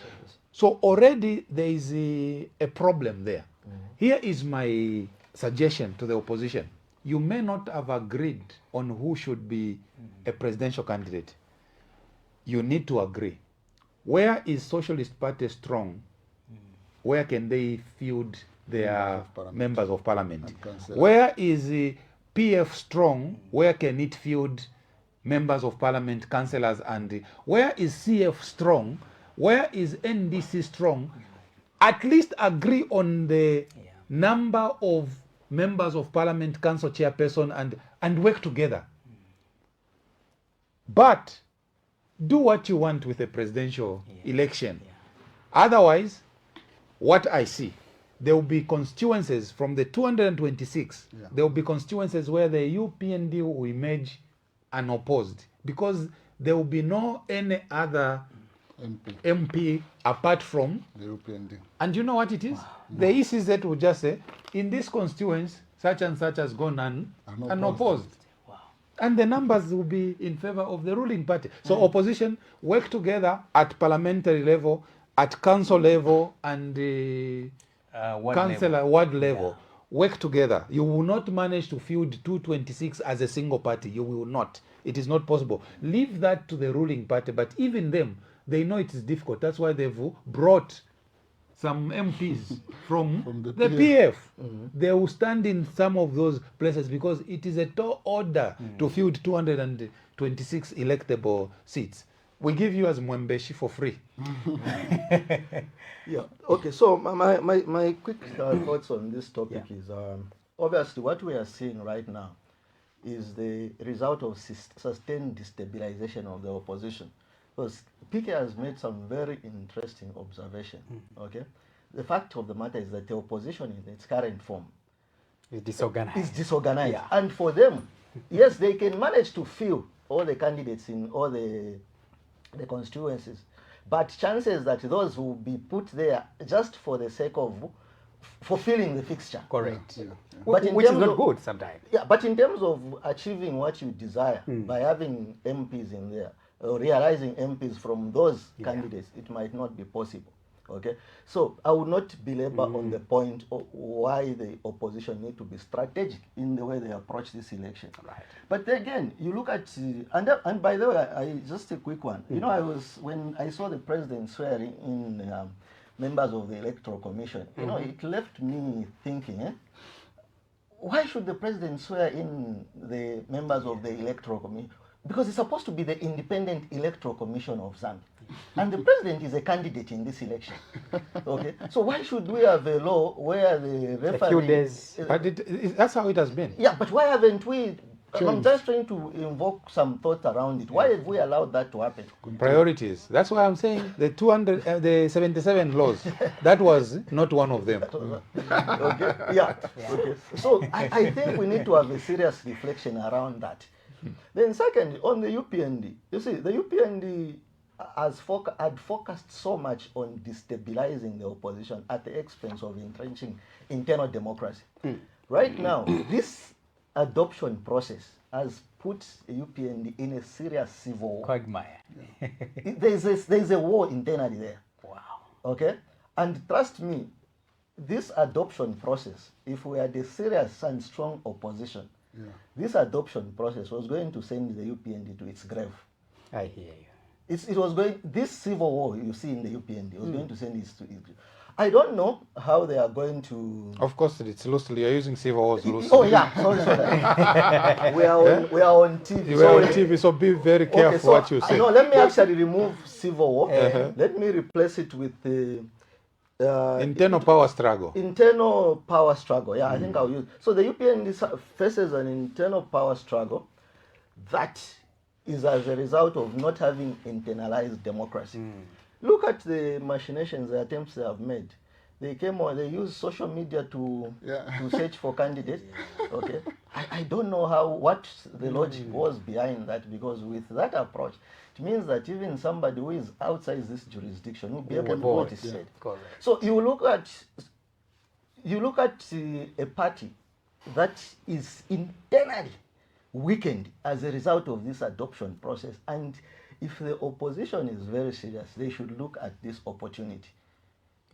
So already there is a problem there. Here is my suggestion to the opposition. You may not have agreed on who should be a presidential candidate. You need to agree. Where is Socialist Party strong? Where can they field their members of parliament? Where is the PF strong? Where can it field members of parliament, councillors, and where is CF strong? Where is NDC strong? At least agree on the number of members of parliament, council chairperson, and work together. But do what you want with a presidential election. Otherwise, what I see, there will be constituencies from the 226, there will be constituencies where the UPND will emerge unopposed, because there will be no any other MP apart from the UPND. And you know what it is? The ECZ will just say, in this constituency, such and such has gone unopposed. And the numbers will be in favor of the ruling party. So opposition work together at parliamentary level, at council level, and councillor ward level. Work together. You will not manage to field 226 as a single party. You will not. It is not possible. Leave that to the ruling party. But even them, they know it is difficult. That's why they've brought some MPs from the PF. They will stand in some of those places because it is a tall order to field 226 electable seats. We give you as Mwembeshi for free. Okay, so my quick thoughts on this topic is obviously what we are seeing right now is the result of sustained destabilization of the opposition. Because PK has made some very interesting observation. Okay, the fact of the matter is that the opposition in its current form is disorganized. And for them, yes, they can manage to fill all the candidates in all the constituencies, but chances that those will be put there just for the sake of fulfilling the fixture. Correct. But which is not good sometimes. Yeah, but in terms of achieving what you desire by having MPs in there, or realizing MPs from those candidates, it might not be possible. Okay, so I would not belabor on the point of why the opposition need to be strategic in the way they approach this election. Right. But again, you look at and by the way, I just a quick one. You know, when I saw the president swearing in members of the Electoral Commission, you know, it left me thinking, why should the president swear in the members of the Electoral Commission? because it's supposed to be the Independent Electoral Commission of Zambia. And the president is a candidate in this election. Okay? So why should we have a law where the referee... A few days. But that's how it has been. Yeah, but why haven't we... I'm just trying to invoke some thought around it. Why have we allowed that to happen? Priorities. That's why I'm saying the 77 laws, that was not one of them. Okay? Yeah. Okay. So I think we need to have a serious reflection around that. Then second, on the UPND, you see, the UPND had focused so much on destabilizing the opposition at the expense of entrenching internal democracy. Right now, this adoption process has put the UPND in a serious civil war. Quagmire. There's a war internally there. Wow. Okay? And trust me, this adoption process, if we had a serious and strong opposition, this adoption process was going to send the UPND to its grave. I hear you. It was going, this civil war you see in the UPND was going to send it to its grave. I don't know how they are going to... Of course, it's loosely. You're using civil wars loosely. Oh, yeah. Sorry for that. we are on TV. You are on TV, so be very careful so what you say. No, let me actually remove civil war. Let me replace it with the... internal power struggle. Internal power struggle. Yeah, I think I'll use... So the UPND faces an internal power struggle that is as a result of not having internalized democracy. Look at the machinations, the attempts they have made. They came on, they used social media to search for candidates. Okay, I don't know what the logic was behind that, because with that approach, it means that even somebody who is outside this jurisdiction will be able to do what is said. Correct. So you look at a party that is internally weakened as a result of this adoption process, and if the opposition is very serious, they should look at this opportunity.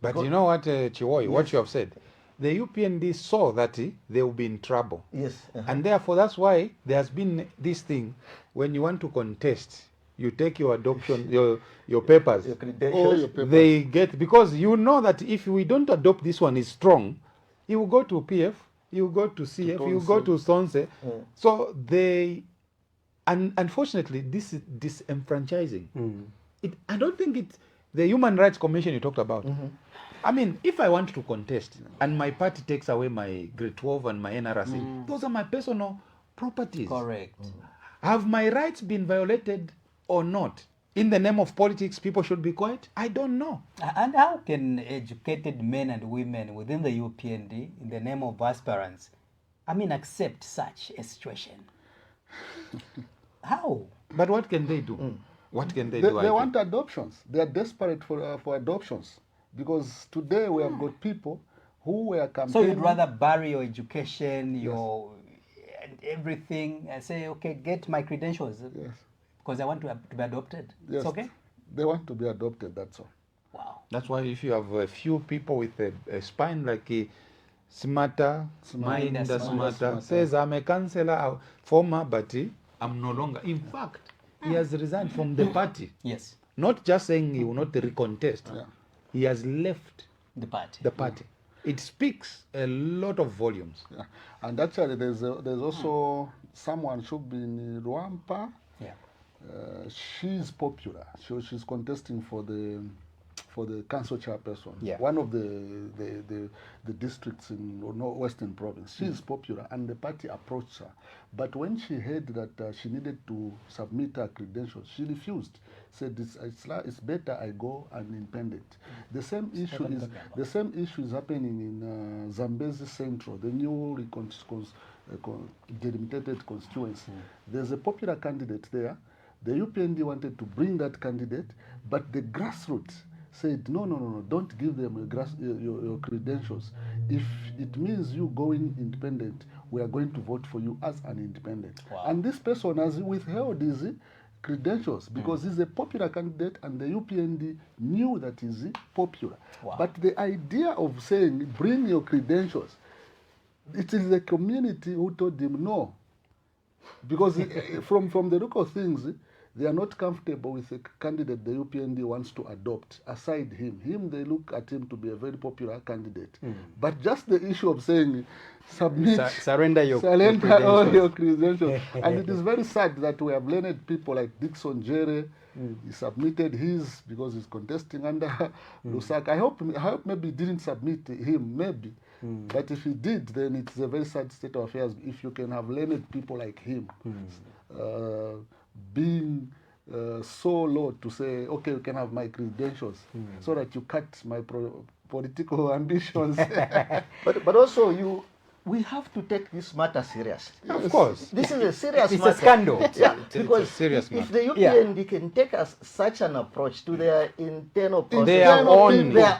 But Because, you know what, Chiwoyi, what you have said? The UPND saw that they will be in trouble. Yes. And therefore, that's why there has been this thing, when you want to contest, you take your adoption, your papers. Your credentials. They get, because you know that if we don't adopt this one is strong, you will go to PF, you will go to CF, you will go to Stonse. So they... And unfortunately, this is disenfranchising. I don't think it's the Human Rights Commission you talked about. I mean, if I want to contest and my party takes away my grade 12 and my NRC, those are my personal properties. Correct. Have my rights been violated or not? In the name of politics, people should be quiet? I don't know. And how can educated men and women within the UPND, in the name of aspirants, accept such a situation? How? But what can they do? What can they do? They want adoptions. They are desperate for adoptions, because today we have got people who were campaigning. So you'd rather bury your education, your and everything, and say, okay, get my credentials, because I want to be adopted. Yes. It's okay? They want to be adopted, that's all. Wow. That's why if you have a few people with a spine like a smarter, says, I'm a councillor, former, but I'm no longer. In fact, he has resigned from the party. Yes. Not just saying he will not recontest. He has left the party. It speaks a lot of volumes. And actually, there's also someone should be in Rwampa. She's popular. She's contesting for the council chairperson. One of the districts in Western Province. She's popular, and the party approached her. But when she heard that she needed to submit her credentials, she refused. Said it's better I go independent. The same issue is happening in Zambezi Central, the newly delimited constituency. There's a popular candidate there. The UPND wanted to bring that candidate, but the grassroots said, no, don't give them your credentials. If it means you going independent, we are going to vote for you as an independent. And this person has withheld his credentials because he's a popular candidate, and the UPND knew that he's popular. But the idea of saying, bring your credentials, it is the community who told him no. Because from the look of things, they are not comfortable with a candidate the UPND wants to adopt. Aside him, they look at him to be a very popular candidate. But just the issue of saying, surrender all your credentials. And it is very sad that we have learned people like Dixon Jere. He submitted his because he's contesting under Lusaka. I hope maybe he didn't submit him, maybe. But if he did, then it's a very sad state of affairs. If you can have learned people like him being so low to say, okay, you can have my credentials, so that you cut my political ambitions. But also we have to take this matter serious. Of course. This is a serious it's matter. It's a scandal. Because it's a serious if the UPND can take such an approach to their internal process, their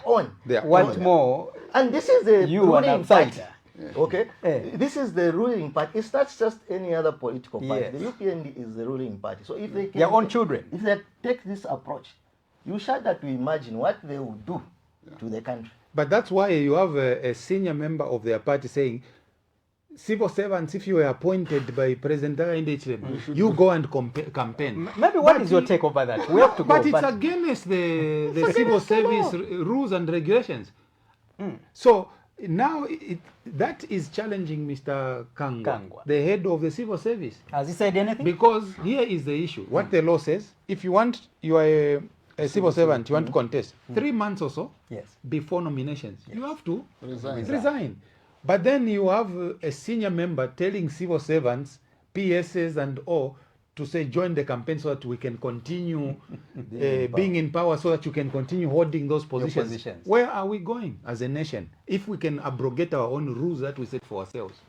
own. What more? And this is the ruling party. Okay? This is the ruling party. It's not just any other political party. The UPND is the ruling party. So if they can their own children, if they take this approach, you shudder to imagine what they will do to the country. But that's why you have a senior member of their party saying, civil servants, if you were appointed by President Ndayishimiye, you go and campaign. Maybe what is your take over that? We have to go. But it's against the civil service rules and regulations. So now that is challenging Mr. Kangwa, the head of the civil service. Has he said anything? Because here is the issue. What the law says, if you are a civil servant, you want to contest 3 months or so before nominations, you have to resign. But then you have a senior member telling civil servants, PSs and all, to say join the campaign so that we can continue being in power, so that you can continue holding those positions. Where are we going as a nation if we can abrogate our own rules that we set for ourselves?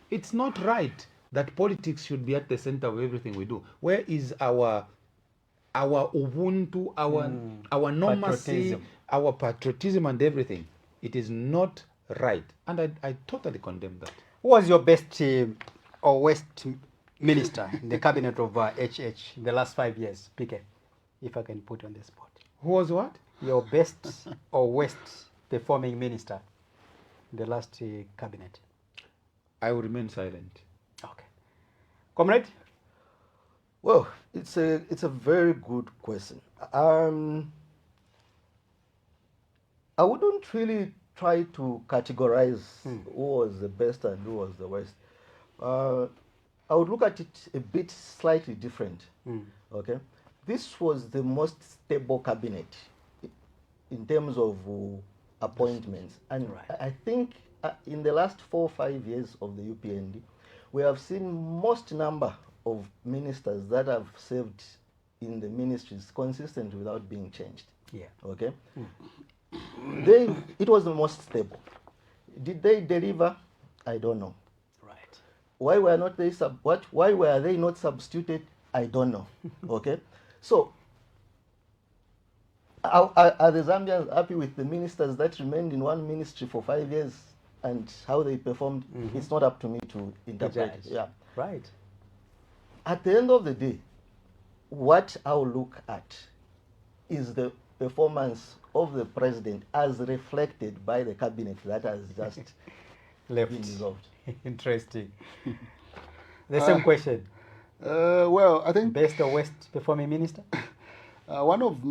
It's not right that politics should be at the center of everything we do. Where is our ubuntu, our normalcy, our patriotism and everything? It is not right, and I totally condemn that. Who was your best or worst minister in the cabinet of HH in the last 5 years? PK, if I can put you on the spot. Who was what? Your best or worst performing minister in the last cabinet? I will remain silent. Okay. Comrade? Well, it's a very good question. I wouldn't really try to categorize who was the best and who was the worst. I would look at it a bit slightly different. Okay, this was the most stable cabinet in terms of appointments, and I think in the last 4 or 5 years of the UPND, we have seen most number of ministers that have served in the ministries consistent without being changed. Okay. It was the most stable. Did they deliver? I don't know. Right. Why were not they why were they not substituted? I don't know. Okay. So are the Zambians happy with the ministers that remained in one ministry for 5 years and how they performed? It's not up to me to interpret. Yeah. Right. At the end of the day, what I'll look at is the performance of the president as reflected by the cabinet that has just been dissolved. Interesting. The same question. Well, I think best or worst performing minister? One of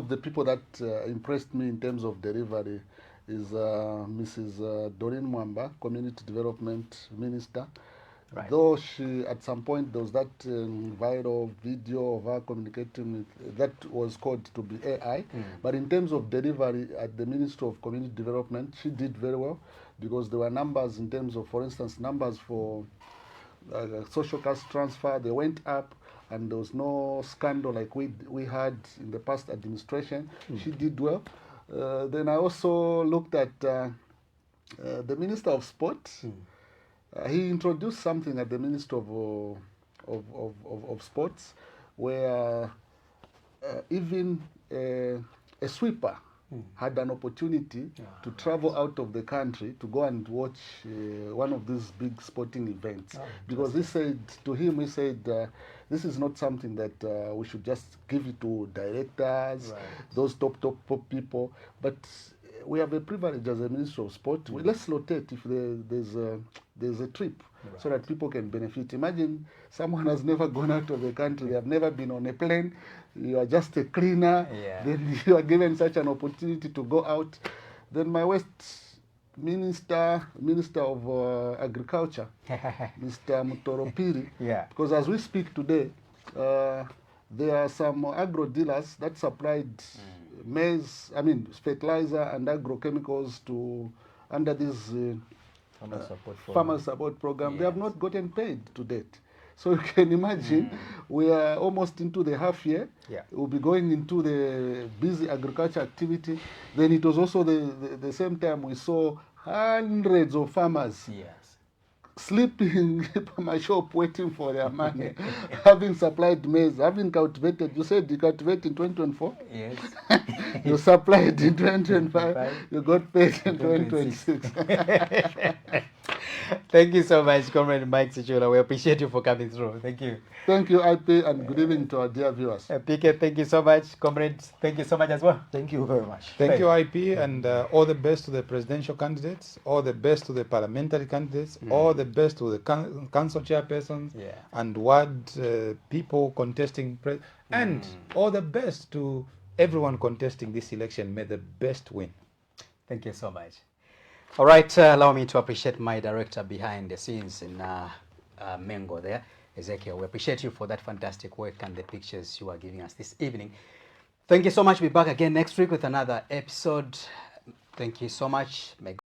the people that impressed me in terms of delivery is Mrs. Doreen Mwamba, Community Development Minister. Right. Though at some point there was that viral video of her communicating with, that was called to be AI. But in terms of delivery at the Ministry of Community Development, she did very well, because there were numbers in terms of, for instance, numbers for social cash transfer, they went up, and there was no scandal like we had in the past administration. She did well. Then I also looked at the Minister of Sport. He introduced something at the Ministry of Sports, where even a sweeper had an opportunity to travel out of the country to go and watch one of these big sporting events. Because he said, this is not something that we should just give it to directors, those top people, but we have a privilege as a Minister of Sport. Let's rotate if there's a trip, so that people can benefit. Imagine someone has never gone out of the country, they have never been on a plane, you are just a cleaner, then you are given such an opportunity to go out. Then my West Minister of Agriculture, Mr. Mutoropiri, because as we speak today, there are some agro dealers that supplied maize, fertilizer and agrochemicals to under this farmer support program. They have not gotten paid to date. So you can imagine, we are almost into the half year. We'll be going into the busy agriculture activity. Then it was also the same time we saw hundreds of farmers sleeping in my shop waiting for their money, having supplied maize, having cultivated. You said you cultivated in 2024? Yes. You supplied in 2025, you got paid in 2026. Thank you so much, Comrade Mike Sichula. We appreciate you for coming through. Thank you. Thank you, IP, and good evening to our dear viewers. PK, thank you so much. Comrades, thank you so much as well. Thank you very much. Thank you, IP, and all the best to the presidential candidates, all the best to the parliamentary candidates, all the best to the council chairpersons and ward people contesting, and all the best to everyone contesting this election. May the best win. Thank you so much. All right, allow me to appreciate my director behind the scenes in Mengo there, Ezekiel. We appreciate you for that fantastic work and the pictures you are giving us this evening. Thank you so much. We'll be back again next week with another episode. Thank you so much. May